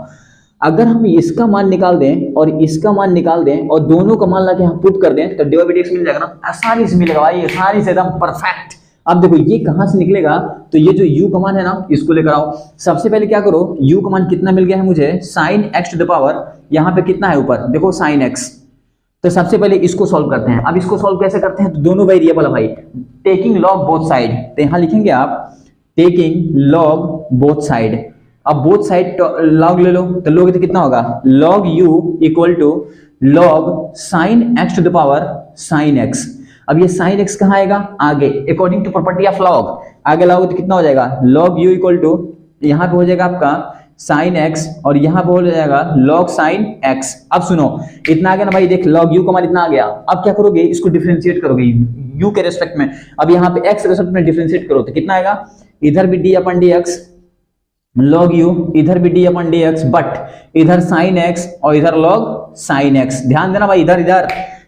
अगर हम इसका मान निकाल दें और इसका मान निकाल दें और दोनों का मान लाके हम पुट कर दें तो dy बाई dx मिल जाएगा ना, आसानी से मिलेगा भाई, आसानी से एकदम परफेक्ट। अब देखो ये कहां से निकलेगा, तो ये जो u का मान है ना इसको लेकर आओ। सबसे पहले क्या करो, u का मान कितना मिल गया है मुझे, sine x to the power, यहाँ पे कितना है ऊपर देखो साइन x। तो सबसे पहले इसको सॉल्व करते हैं। अब इसको सॉल्व कैसे करते हैं, तो दोनों वेरिएबल है भाई, टेकिंग लॉग बोथ साइड। तो यहाँ लिखेंगे आप टेकिंग लॉग बोथ साइड। अब बोथ साइड लॉग ले लो, तो लोगे तो कितना होगा, log u equal to log sine x to the power sine x। अब ये साइन x कहाँ आएगा, आगे, according to property of log आगे लाओगे तो कितना हो जाएगा, लॉग u इक्वल टू यहाँ पे हो जाएगा आपका साइन x और यहाँ पे हो जाएगा लॉग साइन x। अब सुनो इतना आ गया ना भाई, देख लॉग u का मान इतना आ गया। अब क्या करोगे, इसको डिफरेंशिएट करोगे u के रेस्पेक्ट में। अब यहाँ पे x रेस्पेक्ट में डिफरेंशिएट करो तो कितना आएगा, इधर भी d upon dx log u, इधर भी d अपन dx, बट इधर साइन x और इधर लॉग साइन x। ध्यान देना भाई,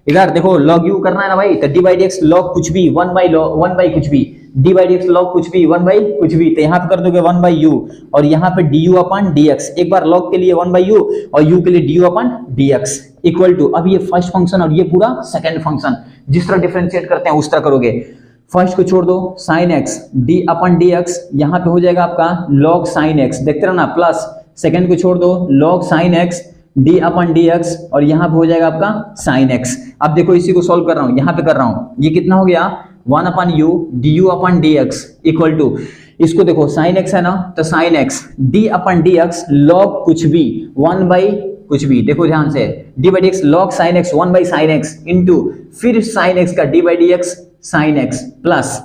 इधर देखो लॉग u करना है ना भाई, तो d बाई dx लॉग कुछ भी, 1 बाई कुछ भी, d बाई dx लॉग कुछ भी, 1 बाई कुछ भी, तो यहाँ पे कर दोगे 1 बाई u और यहाँ पे du अपॉन dx। एक बार लॉग के लिए 1 बाई u और u के लिए du upon dx equal to, अब ये फर्स्ट फंक्शन और ये पूरा सेकंड फंक्शन, जिस तरह डिफरेंशिएट करते हैं उस तरह करोगे। फर्स्ट को छोड़ दो, sine x d upon dx, यहाँ पे हो जाएगा आपका लॉग साइन x, देखते रहना, प्लस सेकंड को छोड़ दो, log sine x d upon dx और यहाँ पे हो जाएगा आपका साइन x। अब देखो इसी को सॉल्व कर रहा हूँ, यहाँ पे कर रहा हूँ, ये कितना हो गया 1 upon u du upon dx equal to, इसको देखो साइन x है ना, तो sine x d upon dx log कुछ भी 1 बाई कुछ भी, देखो ध्यान से, d by dx log sine x 1 by sine x into फिर साइन x का d by dx sine x plus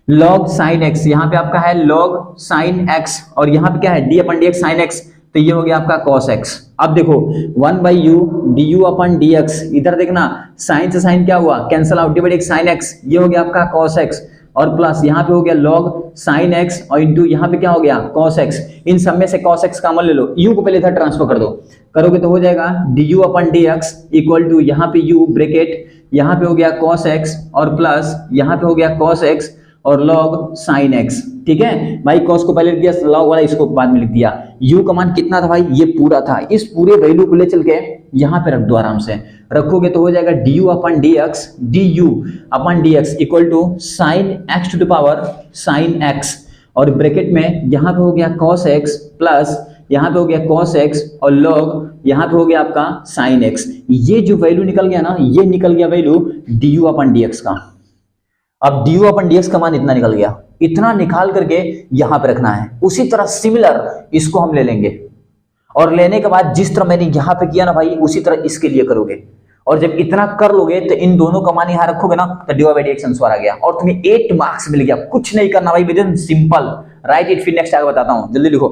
log sine x, यहाँ पे आपका है लॉग साइन x और यहाँ पे क्या है d upon dx sine x, तो ये हो गया आपका cos x। अब देखो 1 by u du upon dx, इधर देखना साइन से साइन क्या हुआ, cancel out, d by dx sine x, ये हो गया आपका cos x और प्लस यहाँ पे हो गया log साइन x और इंटू यहाँ पे क्या हो गया cos x। इन सब में से cos x कॉमन ले लो, u को पहले इधर ट्रांसफर कर दो, करोगे तो हो जाएगा du upon dx equal to यहाँ पे u ब्रैकेट, यहाँ पे हो गया cos x और प्लस यहाँ पे हो गया cos x और log साइन x। ठीक है भाई, cos को पहले लिख दिया, log वाला इसको बाद में लिख दिया। u का मान कितना था भाई, ये पूरा था, इस पूरे वैल्यू को ले चल के यहाँ पे रख दो, आराम से रखोगे तो हो जाएगा du upon dx du upon dx equal to sine x to the power sine x और ब्रैकेट में यहाँ पे हो गया cos x प्लस यहाँ पे हो गया cos x और log यहाँ पे हो गया आपका साइन x। ये जो वैल्यू निकल गया ना, ये निकल गया वैल्यू du अपॉन dx का। अब du अपॉन dx का मान इतना निकल गया, इतना निकाल करके यहां पे रखना है। उसी तरह सिमिलर इसको हम ले लेंगे और लेने के बाद जिस तरह मैंने यहां पे किया ना भाई, उसी तरह इसके लिए करोगे और जब इतना कर लोगे तो इन दोनों का मान यहां रखोगे ना तो dy बाई dx आंसर आ गया और तुम्हें 8 मार्क्स मिल गया। कुछ नहीं करना भाई, with in simple right it. फिर नेक्स्ट आगे बताता हूं, जल्दी लिखो।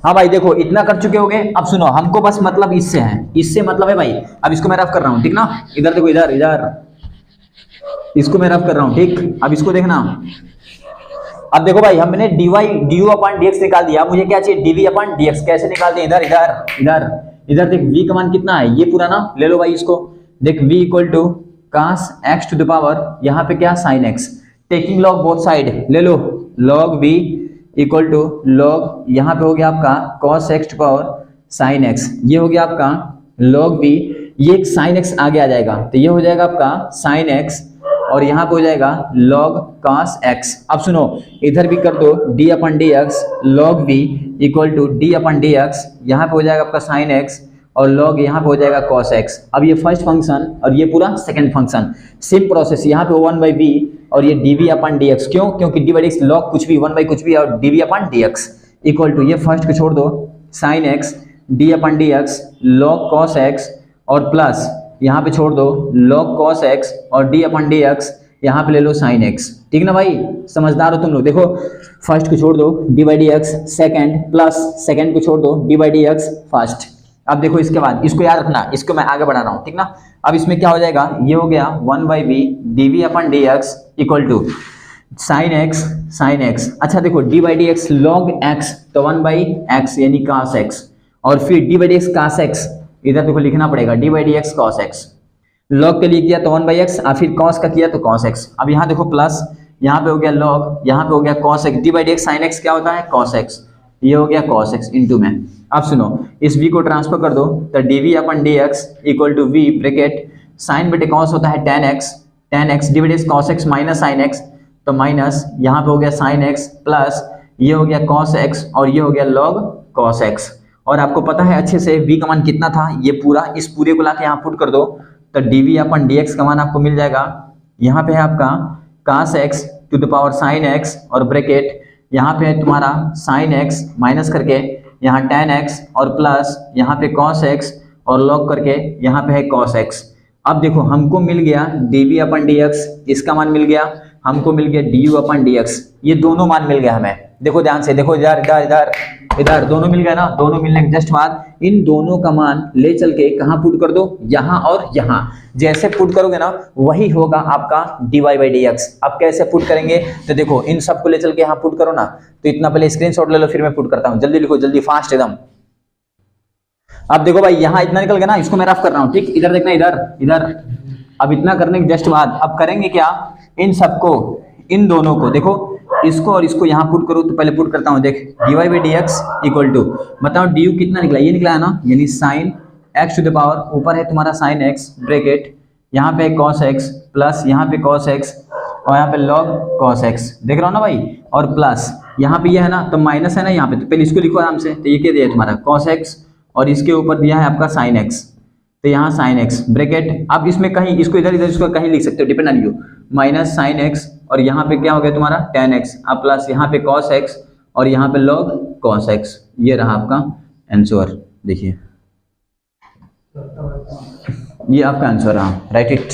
हाँ भाई देखो इतना कर चुके होगे। अब सुनो, हमको बस मतलब इससे है, इससे मतलब है भाई। अब इसको मैं रफ कर रहा हूं, ठीक ना। इधर देखो, इधर इधर इसको मैं रफ कर रहा हूं, ठीक। अब इसको देखना। अब देखो भाई, हमने du अपॉन dx निकाल दिया। मुझे क्या चाहिए, dv अपॉन dx। कैसे निकालते हैं, इधर इधर इधर इधर देख, v का मान कितना है, ये पूरा ना ले लो भाई। इसको देख, v equal to cos x to the power, यहाँ पे क्या sin x, taking log both side ले लो, log v equal to log, यहाँ पे हो गया आपका cos x to power sin x, ये हो गया आपका log v, ये एक sin x आगे आ जाएगा तो ये हो जाएगा आपका sin x और यहाँ पे हो जाएगा log cos x। अब सुनो, इधर भी कर दो d upon dx, log v equal to d upon dx, यहाँ पे हो जाएगा आपका sin x और log यहाँ पे हो जाएगा cos x। अब ये फर्स्ट फंक्शन और ये पूरा सेकंड फंक्शन, सेम प्रोसेस। यहाँ पे 1 बाई v और ये dv अपन dx, क्यों, क्योंकि d बाई dx log कुछ भी 1 बाई कुछ भी और dv upon dx equal to, ये फर्स्ट को छोड़ दो sin x d upon dx log cos x और प्लस यहाँ पे छोड़ दो log cos x और d अपन dx, यहाँ पे ले लो sin x, ठीक ना भाई। समझदार हो तुम लोग। देखो फर्स्ट को छोड़ दो d by dx second, plus second को छोड़ दो d बाई dx फर्स्ट। अब देखो इसके बाद इसको याद रखना, इसको मैं आगे बढ़ा रहा हूँ, ठीक ना। अब इसमें क्या हो जाएगा, ये हो गया 1 by v dv upon dx equal to sin x। अच्छा देखो d by dx log x तो 1 बाई x यानी cos x और फिर d by dx cos x, इधर देखो लिखना पड़ेगा d by dx cos x। log के लिए किया तो 1 बाई x और फिर cos का किया तो cos x। अब यहाँ देखो प्लस, यहाँ पे हो गया log, यहाँ पे हो गया cos x, d by dx sin x क्या होता है cos x, ये हो गया cos x इंटू में। अब सुनो, इस v को ट्रांसफर कर दो तो dv upon dx equal to v bracket sin बटे cos होता है tan x d by dx cos x minus sin x तो माइनस, यहाँ पे हो गया sin x प्लस ये हो गया cos x और ये हो गया log cos x। और आपको पता है अच्छे से v का मान कितना था, ये पूरा, इस पूरे को लाके यहाँ पुट कर दो तो dv अपन dx का मान आपको मिल जाएगा। यहाँ पे है आपका cos x to the power sin x और ब्रैकेट यहाँ पे है तुम्हारा sin x माइनस करके यहाँ tan x और प्लस यहाँ पे cos x और log करके यहाँ पे है cos x। अब देखो हमको मिल गया dv अपन dx, इसका मान मिल गया, हमको मिल गया du अपन dx, ये दोनों मान मिल गया हमें। देखो ध्यान से, देखो इधर इधर इधर इधर दोनों मिल गया ना। दोनों मिलने के जस्ट बाद इन दोनों का मान ले चल के कहाँ पुट कर दो, यहाँ और यहाँ। जैसे पुट करोगे ना वही होगा आपका dy बाई dx। अब कैसे पुट करेंगे तो देखो, इन सबको ले चल के यहाँ पुट करो ना, तो इतना पहले स्क्रीनशॉट ले लो फिर मैं पुट करता हूँ। जल्दी लिखो, जल्दी फास्ट एकदम। अब देखो भाई यहाँ इतना निकल गया ना, इसको मैं रफ कर रहा हूँ, ठीक। इधर देखना, इधर इधर। अब इतना करने के जस्ट बाद अब करेंगे क्या, इन सबको, इन दोनों को देखो, इसको और इसको यहाँ पुट करो। तो पहले पुट करता हूँ, देख dy by dx equal to, बताओ du कितना निकला, ये निकला है ना, यानी sin x to the power, ऊपर है तुम्हारा sin x ब्रैकेट, यहाँ पे cos x प्लस यहाँ पे cos x और यहाँ पे log cos x, देख रहा हो ना भाई। और प्लस यहाँ पे ये है ना तो माइनस है ना यहाँ पे, तो पहले इसको लिखो आराम से। तो ये क्या दिया है तुम्हारा cos x और इसके ऊपर दिया है आपका sin x, तो यहाँ sin x ब्रैकेट। अब इसमें कहीं इसको इधर इधर इसको कहीं लिख सकते हो, depend on you, minus sin x और यहाँ पे क्या हो गया तुम्हारा tan x, अब प्लस यहाँ पे cos x और यहाँ पे log cos x। ये रहा आपका आंसर, देखिए ये आपका आंसर रहा, राइट इट।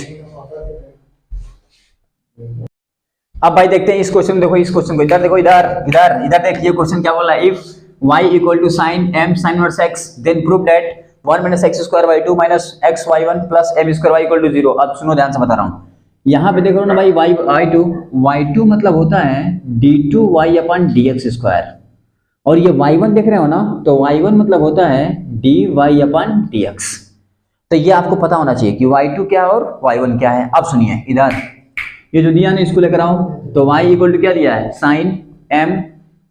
अब भाई देखते हैं इस क्वेश्चन, देखो इस क्वेश्चन को, इधर देखो, इधर इधर इधर देख, ये क्वेश्चन क्या बोला, if y equal to sin m sin inverse x then prove that 1 minus x square by 2 minus x y1 plus m square y equal to 0। अब सुनो ध्यान से बता रहा हूँ, यहाँ पे देखो ना भाई y2 मतलब होता है d2y अपन dx स्क्वायर, और ये y1 देख रहे हो ना, तो y1 मतलब होता है dy अपन dx। तो ये आपको पता होना चाहिए कि y2 क्या है और y1 क्या है। अब सुनिए, इधर ये जो दिया ना इसको लेकर आओ, तो y इक्वल टू क्या दिया है, sin m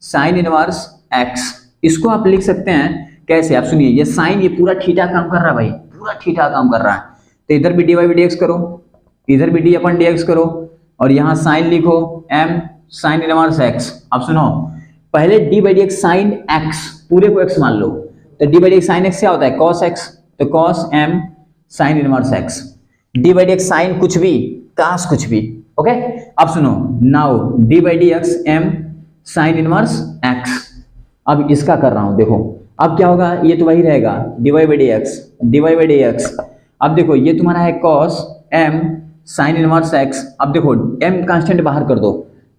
sin inverse x। इसको आप लिख सकते हैं कैसे, आप सुनिए, ये साइन ये पूरा थीटा काम कर रहा है भाई, पूरा थीटा काम कर रहा है। तो इधर भी dy बाई dx करो, इधर भी d अपन dx करो और यहाँ साइन लिखो m sin इनवर्स x। अब सुनो, पहले d by dx sin x, पूरे को x मान लो, तो d by dx sin x क्या होता है cos x, तो cos m sin inverse x, d by dx sin कुछ भी cos कुछ भी, ओके। अब सुनो, now d by dx m sin inverse x। अब इसका कर रहा हूं, देखो अब क्या होगा, ये तो वही रहेगा dy बाई dx अब देखो ये तुम्हारा है cos m sine inverse x। अब देखो m कांस्टेंट बाहर कर दो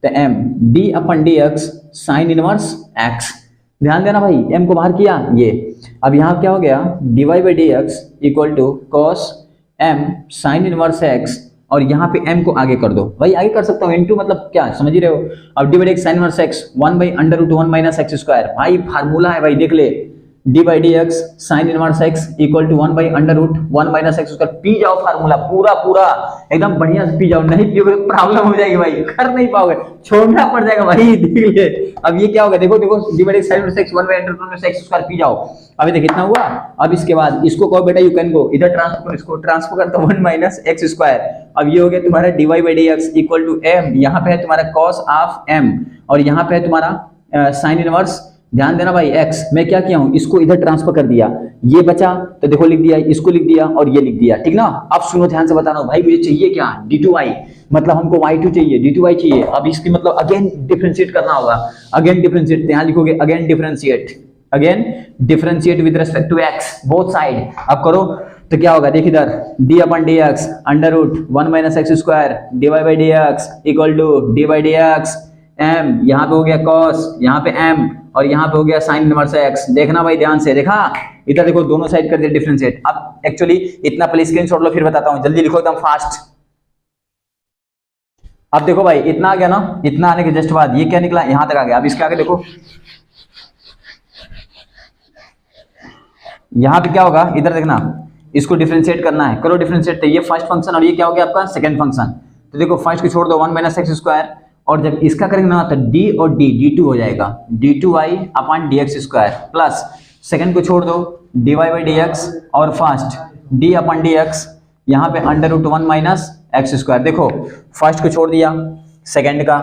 तो m d upon dx sign inverse x। ध्यान देना भाई, m को बाहर किया ये। अब यहाँ क्या हो गया, dy by D X equal to cos m sine inverse x, और यहाँ पे m को आगे कर दो भाई, आगे कर सकता हूँ इनटू, मतलब क्या समझ ही रहे हो। अब D by D x sine inverse x 1 by under root 1 minus x square, भाई फार्मूला है भाई, देख ले, D by D x sine inverse x equal to 1 by under root 1 minus x square. पी जाओ फार्मूला पूरा पूरा एकदम बढ़िया से पी जाओ, नहीं पियोगे तो प्रॉब्लम हो जाएगी भाई, कर नहीं पाओगे, छोड़ना पड़ जाएगा भाई। देख ले अब ये क्या होगा, देखो देखो D by D x sine inverse x 1 by under root 1 minus x square पी जाओ। अभी देख कितना हुआ। अब इसके बाद इसको कहो बेटा यू कैन गो, इधर ट्रांसफर करो, इसको ट्रांसफर कर दो 1 माइनस एक्स स्क्वायर। अब ये हो गया तुम्हारा D Y by D X equal to m, यहाँ पे है तुम्हारा कॉस ऑफ m, और यहाँ पे है तुम्हारा साइन इनवर्स। ध्यान देना भाई x, मैं क्या किया हूं, इसको इधर ट्रांसफर कर दिया, ये बचा तो देखो लिख दिया, इसको लिख दिया और ये लिख दिया, ठीक ना। अब सुनो ध्यान से बता रहा हूं भाई, मुझे चाहिए क्या, d2y, मतलब हमको y2 चाहिए, d2y चाहिए। अब इसकी मतलब अगेन डिफरेंशिएट करना होगा, अगेन डिफरेंशिएट, यहां लिखोगे again differentiate with respect to x both side. अब करो तो क्या होगा, देख इधर d upon dx under root 1 minus x square dy by dx equal to d by dx m, यहाँ पे हो गया cos, यहाँ पे m, और यहाँ पे हो गया साइन इनवर्स x। देखना भाई ध्यान से, देखा इधर देखो दोनों साइड कर दिया डिफरेंशिएट। अब एक्चुअली इतना पहले स्क्रीनशॉट लो फिर बताता हूँ, जल्दी लिखो एकदम फास्ट। अब देखो भाई इतना आ गया ना, इतना आने के जस्ट बाद ये क्या निकला, यहाँ तक आ गया। अब इसके आगे देखो यहाँ पे क्या होगा, इधर देखना, इसको डिफरेंशिएट करना है, करो डिफरेंशिएट। तो ये फर्स्ट फंक्शन और ये क्या हो गया आपका सेकंड फंक्शन। तो देखो फर्स्ट को छोड़ दो 1 माइनस एक्स स्क्वायर, और जब इसका करेंगे ना तो d और d2 हो जाएगा, d2y upon dx square, plus second को छोड़ दो dy बाई dx, और फर्स्ट d अपॉन dx, यहाँ पे under root 1 minus x square. देखो फर्स्ट को छोड़ दिया सेकंड का,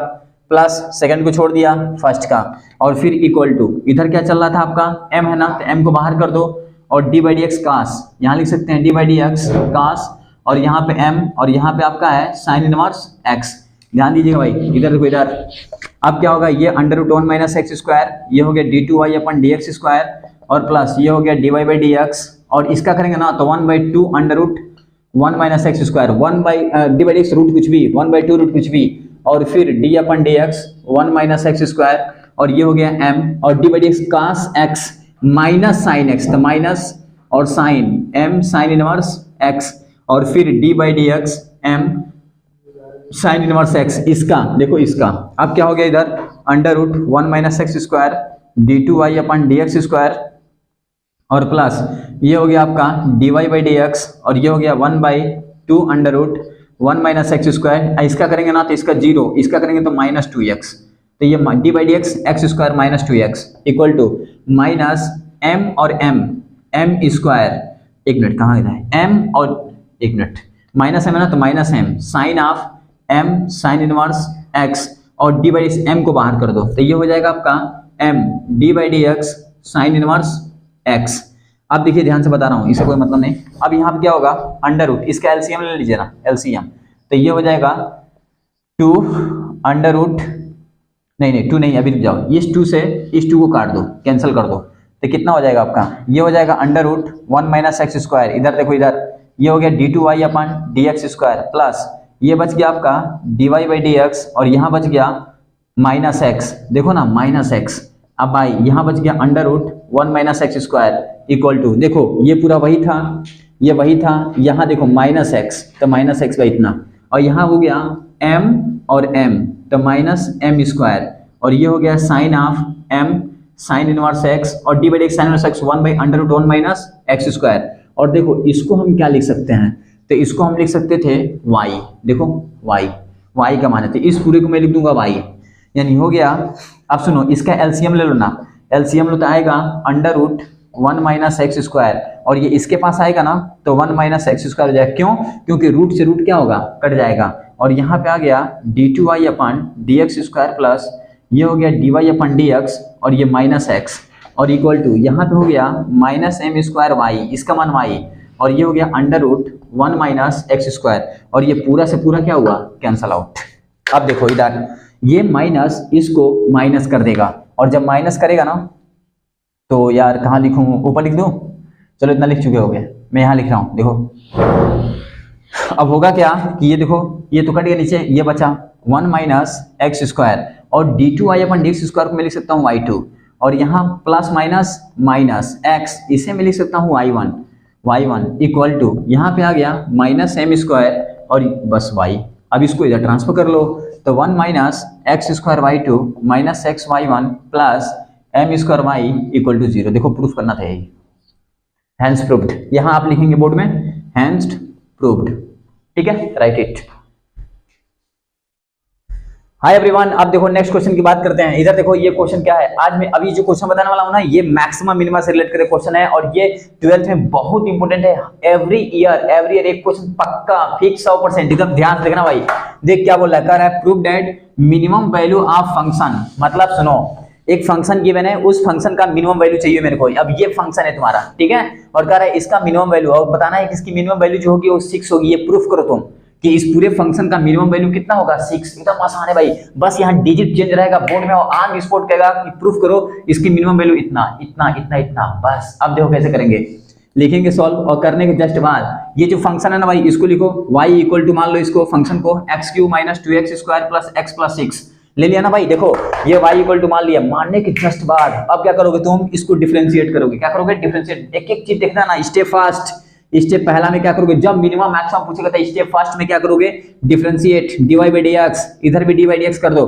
प्लस सेकंड को छोड़ दिया फर्स्ट का, और फिर इक्वल टू, इधर क्या चल रहा था आपका m है ना, तो m को बाहर कर दो, और d बाई डी एक्स कास, यहाँ लिख सकते हैं d बाई डी एक्स कास, और यहाँ पे m, और यहाँ पे आपका है साइन इनवर्स x। ध्यान दीजिएगा भाई, इधर देखो इधर। अब क्या होगा, ये under root 1 minus x square, ये हो गया d2y अपन dx स्क्वायर, और प्लस ये हो गया dy बाई dx, और इसका करेंगे ना तो 1/2 under root 1 minus x square, 1 by d by dx root कुछ भी, 1/2 रूट कुछ भी, और फिर d upon dx 1 minus x square, और ये हो गया m, और d by dx cos x minus sine x, तो माइनस और sine m sine inverse x, और फिर d by dx m sine inverse x। इसका देखो इसका, अब क्या हो गया इधर under root 1 minus x square d2y upon dx square, और प्लस ये हो गया आपका dy बाई dx, और ये हो गया 1/2 under root 1 minus x square. इसका करेंगे ना तो इसका 0, इसका करेंगे तो माइनस 2x, तो ये d by D x x square minus 2x equal to minus m और m स्क्वायर, एक मिनट कहाँ गया है m, और एक मिनट माइनस m है ना, तो minus m sine of m sine inverse x, और d बाई m को बाहर कर दो, तो ये हो जाएगा आपका m d by D x sine inverse x। अब देखिए ध्यान से बता रहा हूँ, इससे कोई मतलब नहीं। अब यहाँ पे क्या होगा, अंडर रूट, इसका एलसीएम ले लीजिए ना, एलसीएम, तो ये हो जाएगा 2 अंडर रूट, नहीं 2 नहीं, अभी रुक जाओ, इस 2 से इस 2 को काट दो, कैंसिल कर दो, तो कितना हो जाएगा आपका, ये हो जाएगा under root 1 minus x square, इधर देखो इधर ये हो गया d2y upon dx square, plus ये बच गया आपका dy बाई dx, और यहाँ बच गया माइनस एक्स, देखो ना माइनस एक्स। अब भाई यहाँ बच गया under root 1 minus x square equal to, देखो ये पूरा वही था, ये वही था, यहाँ देखो माइनस एक्स, तो माइनस एक्स का इतना, और यहाँ हो गया m और m, तो माइनस m स्क्वायर, और ये हो गया sine of m sine inverse x, और d by D x sine inverse x 1 by under root 1 minus x square. और देखो इसको हम क्या लिख सकते हैं, तो इसको हम लिख सकते थे y, देखो y का मान है, तो इस पूरे को मैं लिख दूंगा y, यानी हो गया। अब सुनो इसका एलसीएम ले लो ना, एलसीएम लो तो आएगा under root 1 minus x square, और ये इसके पास आएगा ना तो 1 माइनस एक्स स्क्वायर हो जाएगा, क्यों, क्योंकि रूट से रूट क्या होगा, कट जाएगा, और यहाँ पे आ गया d2y upon dx square, plus ये हो गया dy अपन dx, और ये माइनस x, और इक्वल टू यहाँ पे हो गया माइनस m स्क्वायर y, इसका मान y, और ये हो गया under root 1 minus x square, और ये पूरा से पूरा क्या हुआ, कैंसल आउट। अब देखो इधर ये माइनस इसको माइनस कर देगा, और जब माइनस करेगा ना तो यार कहाँ लिखूँ, ऊपर लिख दूँ, चलो इतना लिख चुके हो गए, मैं यहाँ लिख रहा हूँ देखो। अब होगा क्या कि ये देखो, ये तो कट गया नीचे, ये बचा 1 माइनस एक्स स्क्वायर, और d2y अपन डी एक्स स्क्वायर को मैं लिख सकता हूँ y2, और यहाँ प्लस माइनस माइनस x, इसे मैं लिख सकता हूँ y1 इक्वल टू, यहाँ पे आ गया माइनस एम स्क्वायर और बस y। अब इसको इधर ट्रांसफर कर लो, तो 1 माइनस एक्स स्क्वायर y2 minus x y1 plus m square y equal to 0। देखो प्रूफ करना था यही, हैंस प्रूव्ड, यहाँ आप लिखेंगे बोर्ड में हैंस प्रूव्ड, ठीक है, राइट इट। हाय एवरीवन, अब देखो नेक्स्ट क्वेश्चन की बात करते हैं। इधर देखो ये क्वेश्चन क्या है, आज मैं अभी जो क्वेश्चन बताने वाला हूं ना, ये मैक्सिमम मिनिमा से रिलेट करे क्वेश्चन है, और ये 12th में बहुत इंपॉर्टेंट है। एवरी ईयर एक क्वेश्चन पक्का फिक्स 100%, एकदम ध्यान से देखना भाई। देख क्या बोल रहा है, कह रहा है prove that minimum value of function, मतलब सुनो, एक फंक्शन गिवन है, उस फंक्शन का मिनिमम वैल्यू चाहिए मेरे को। अब ये फंक्शन है तुम्हारा, ठीक है, और कह रहा है इसका मिनिमम वैल्यू, और बताना है कि इसकी मिनिमम वैल्यू जो होगी वो 6 होगी। ये प्रूफ करो तुम कि इस पूरे फंक्शन का मिनिमम वैल्यू कितना होगा, 6। एकदम आसान है भाई, बस यहाँ डिजिट चेंज रहेगा बोर्ड में, और ऑन स्पॉट कहेगा कि प्रूफ करो इसकी मिनिमम वैल्यू इतना इतना इतना इतना, बस। अब देखो कैसे करेंगे, लिखेंगे सॉल्व, और करने के जस्ट बाद ये जो फंक्शन है ना भाई, इसको लिखो y इक्वल टू, मान लो इसको फंक्शन को x³ minus 2x square plus x plus 6 ले लिया ना भाई। देखो ये y इक्वल टू मान लिया, मानने के जस्ट बाद अब क्या करोगे तुम, इसको डिफरेंशिएट करोगे। क्या करोगे, डिफरेंशिएट। एक एक चीज देखना ना, स्टेप फर्स्ट, स्टेप पहला में क्या करोगे, जब मिनिमम मैक्सिमम पूछेगा तो स्टेप फर्स्ट में क्या करोगे, डिफरेंशिएट, dy बाई dx, इधर भी dy बाई dx कर दो।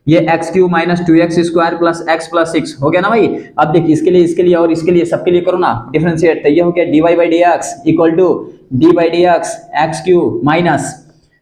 ये x³ minus 2x square plus x plus 6 हो गया ना भाई। अब देखिए इसके लिए और इसके लिए, सबके लिए करो ना डिफरेंशिएट, तो ये हो गया dy by dx equal to d by dx x³ minus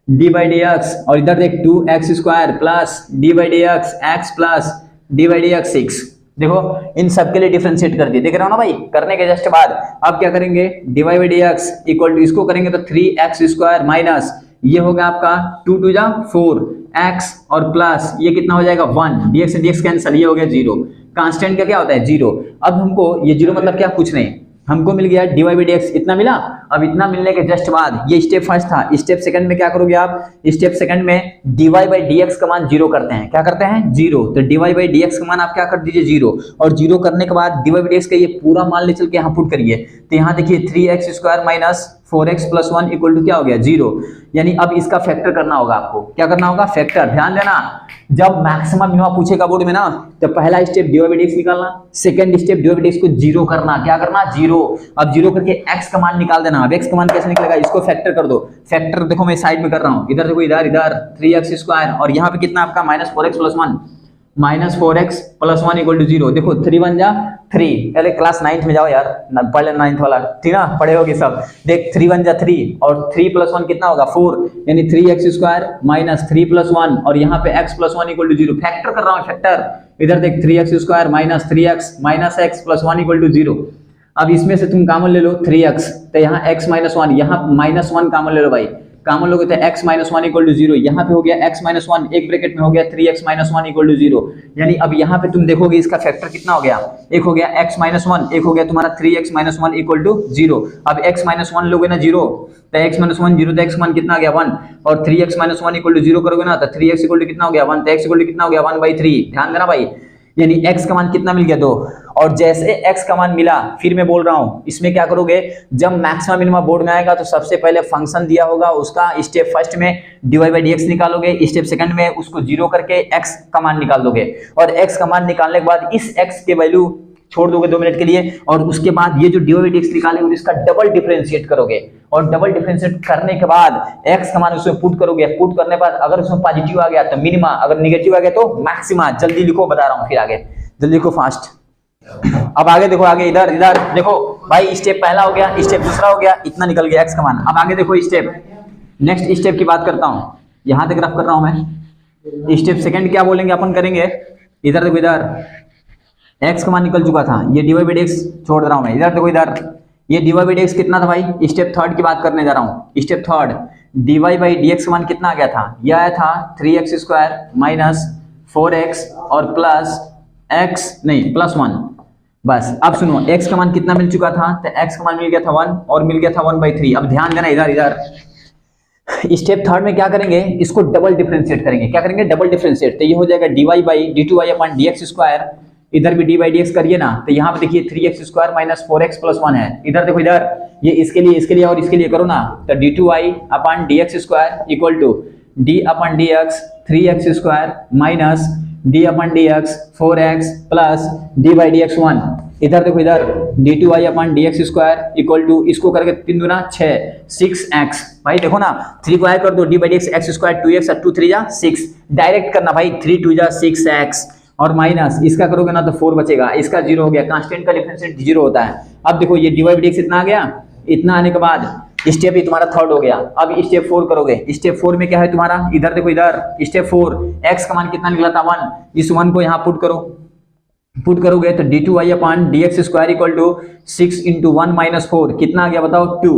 d by dx, और इधर देख 2x square plus d by dx x plus d by dx 6। देखो इन सब के लिए डिफरेंशिएट कर दिए, देख रहे हो ना भाई। करने के जस्ट बाद अब क्या करेंगे, dy by dx equal to, इसको करेंगे तो 3x स्क्वायर माइनस, ये होगा आपका 2 2 जा 4 x, और प्लस ये कितना हो जाएगा 1, dx से dx कैंसिल, ये हो गया 0। कांस्टेंट का क्या होता है 0। अब हमको ये 0 मतलब क्या, कुछ नहीं, हमको मिल गया dy बाई dx इतना मिला। अब इतना मिलने के जस्ट बाद, ये स्टेप फर्स्ट था, स्टेप सेकंड में क्या करोगे आप, स्टेप सेकंड में dy बाई dx का मान 0 करते हैं। क्या करते हैं, 0। तो dy बाई dx का मान आप क्या कर दीजिए 0, और 0 करने के बाद dy बाई dx का ये पूरा मान ले चल के यहाँ पुट करिए, तो यहाँ देखिए 3x square minus 4x plus 1 equal to क्या हो गया 0। यानी अब इसका फैक्टर करना होगा आपको। क्या करना होगा, फैक्टर। ध्यान देना, जब मैक्सिमम मिनिमम पूछेगा बोर्ड में ना, तो पहला स्टेप dy बाई dx निकालना, second step dy by dx को 0 करना। क्या करना, 0। अब 0 करके x का मान निकाल देना। अब x का मान कैसे निकलेगा, इसको फैक्टर कर दो। फैक्टर देखो मैं साइड में कर रहा हूँ, इधर देखो, इधर 3x स्क्वायर, और यहाँ पे कितना आपका minus 4x plus 1, minus 4x plus 1 equal to 0। देखो 3 1 जा 3, अरे क्लास 9th में जाओ यार, पहले 9th वाला, ठीक ना, पढ़े होगे सब। देख 3 1 जा 3, और 3 प्लस 1 कितना होगा 4, यानी 3x स्क्वायर माइनस 3 प्लस 1, और यहाँ पे x plus 1 equal to 0। Factor कर रहा हूँ, फैक्टर। इधर देख 3x square minus 3x minus x plus 1 equal to 0। अब इसमें से तुम कॉमन ले लो 3x, तो यहाँ x माइनस 1, यहाँ माइनस 1 कॉमन ले लो भाई, कॉमन लोगे तो x माइनस 1 इक्वल टू 0। यहाँ पे हो गया x माइनस 1, एक ब्रैकेट में हो गया 3x माइनस 1 इक्वल टू 0। यानी अब यहाँ पे तुम देखोगे इसका फैक्टर कितना हो गया, एक हो गया x माइनस 1, एक हो गया तुम्हारा 3x माइनस 1 इक्वल टू 0। अब x माइनस 1 लोगे ना 0, तो x माइनस 1 0, तो x मान कितना आ गया 1, और 3x माइनस 1 इक्वल टू 0 करोगे ना, तो 3x इक्वल टू कितना हो गया 1, तो x इक्वल टू कितना हो गया 1/3। ध्यान देना भाई, यानी x का मान कितना मिल गया 2। और जैसे x का मान मिला, फिर मैं बोल रहा हूं, इसमें क्या करोगे, जब मैक्सिमम मिनिमम बोर्ड में आएगा तो सबसे पहले फंक्शन दिया होगा उसका स्टेप फर्स्ट में dy बाई dx निकालोगे, स्टेप सेकंड में उसको 0 करके x का मान निकाल दोगे, और x का मान निकालने के बाद इस x के वैल्यू छोड़ दोगे 2 मिनट के लिए, और उसके बाद ये जो dy बाई dx निकालेंगे इसका डबल डिफरेंशिएट करोगे, और डबल डिफरेंशिएट करने के बाद x का मान उसमें पुट करोगे। पुट करने के बाद अगर उसमें पॉजिटिव आ गया तो मिनिमा, अगर निगेटिव आ गया तो मैक्सिमा। जल्दी लिखो, बता रहा हूं, फिर आगे जल्दी लिखो फास्ट। अब आगे देखो, आगे इधर देखो भाई, स्टेप पहला हो गया, स्टेप दूसरा हो गया, इतना निकल गया x का मान। अब आगे देखो स्टेप, नेक्स्ट स्टेप की बात करता हूं, यहां तक रफ कर रहा हूं मैं। स्टेप सेकंड क्या बोलेंगे अपन करेंगे, इधर देखो, इधर x का मान निकल चुका था, ये dy बाई dx छोड़ रहा हूं मैं। इधर देखो, इधर ये dy बाई dx कितना था भाई, स्टेप थर्ड की बात करने जा रहा हूं। Step third, dy by dx का मान कितना आ गया था, यह आया था 3x स्क्वायर माइनस 4x और प्लस x नहीं प्लस 1। बस अब सुनो, x का मान कितना मिल चुका था, तो x का मान मिल गया था 1, और मिल गया था 1/3। अब ध्यान देना, इधर स्टेप थर्ड में क्या करेंगे, इसको डबल डिफरेंशिएट करेंगे। क्या करेंगे, डबल डिफरेंशिएट, तो ये हो जाएगा dy by d2y upon dx square इधर भी डी बाई डी एक्स करिए ना, तो यहाँ पे देखिए 3x² माइनस 4x प्लस 1 है। इधर देखो, इधर ये इसके लिए और इसके लिए करो ना, तो d2y upon dx² equal to d upon dx 3x² minus d upon dx 4x plus d by D x 1। इधर देखो, इधर d2y upon dx² equal to, इसको करके 3 दूना 6 6x। भाई देखो ना, 3 को ऐड कर दो, d by D x x² 2x 2 3 जा 6, डायरेक्ट करना भाई, 3 2 जा 6x और माइनस इसका करोगे ना तो 4 बचेगा, इसका 0 हो गया, कांस्टेंट का डिफरेंशिएट 0 होता है। अब देखो ये dy dx इतना आ गया, इतना आने के बाद स्टेप ही तुम्हारा थर्ड हो गया। अब स्टेप 4 करोगे, स्टेप 4 में क्या है तुम्हारा, इधर देखो, इधर स्टेप 4 x का मान कितना निकला था 1, इस 1 को यहाँ पुट करो, पुट करोगे तो d2y upon dx² equal to 6 into 1 minus 4 कितना आ गया बताओ 2,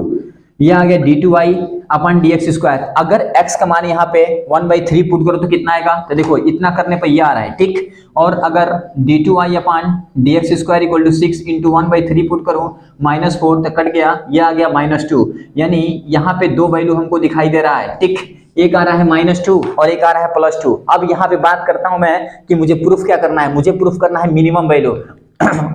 ये आ गया d2y अपन dx²। अगर x का मान यहाँ पे 1/3 पुट करो तो कितना आएगा, तो देखो इतना करने पर ये आ रहा है, ठीक। और अगर d2y upon dx² equal to 6 into 1/3 put करो माइनस 4 तो कट गया, ये आ गया -2। यानी यहाँ पे दो वैल्यू हमको दिखाई दे रहा है, ठीक। एक आ रहा है -2 और एक आ रहा है +2। अब यहाँ पे बात करता हूं मैं कि मुझे प्रूफ क्या करना है, मुझे प्रूफ करना है मिनिमम वैल्यू।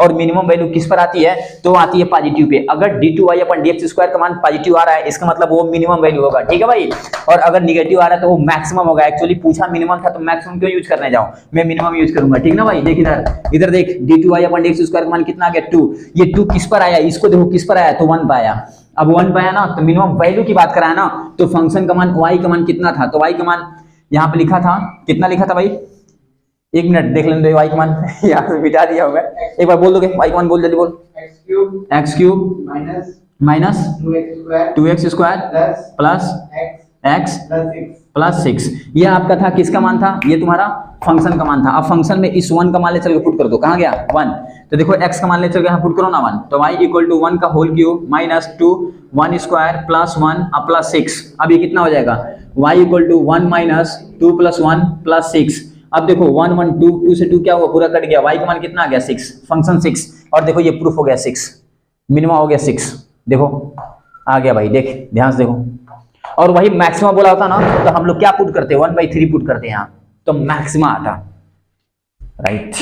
और मिनिमम वैल्यू किस पर आती है, तो आती है पॉजिटिव पे। अगर d2y अपन dx² का मान पॉजिटिव आ रहा है, इसका मतलब वो मिनिमम वैल्यू होगा, ठीक है भाई। और अगर निगेटिव आ रहा है तो वो मैक्सिमम होगा। एक्चुअली पूछा मिनिमम था तो मैक्सिमम क्यों यूज करने जाऊं, मैं मिनिमम यूज करूंगा, ठीक ना भाई। देख इधर देख, d2y अपन dx² का मान कितना आ गया 2, ये 2 किस पर आया, इसको देखो किस पर आया, तो 1 पाया। अब 1 पाया ना, तो मिनिमम वैल्यू की बात कराया ना, तो फंक्शन का मान y का मान कितना था, तो y का मान यहाँ पे लिखा था, कितना लिखा था भाई, 1 मिनट देख लेने दो, y का मान यहाँ पे मिटा दिया होगा, एक बार बोल दोगे y का मान, बोल जल्दी बोल, x³ minus 2x² plus x plus 6। ये आपका था, किसका मान था, ये तुम्हारा फंक्शन का मान था। अब फंक्शन में इस 1 का मान ले चल के पुट कर दो, कहाँ गया 1, तो देखो x का मान ले चल के यहाँ पुट करो ना 1, तो y इक्वल टू 1 का whole cube minus 2 1² plus 1 plus 6। अब ये कितना हो जाएगा, y equal to 1 minus 2 plus 1 plus 6। अब देखो 1 1 2 2 से 2 क्या हुआ, पूरा कट गया, y का मान कितना आ गया 6, फंक्शन 6। और देखो ये प्रूफ हो गया 6, मिनिमम हो गया 6, देखो आ गया भाई, देख ध्यान से देखो। और वही मैक्सिमम बोला होता ना, तो हम लोग क्या पुट करते, 1/3 पुट करते हैं यहाँ, तो मैक्सिमम आता, राइट।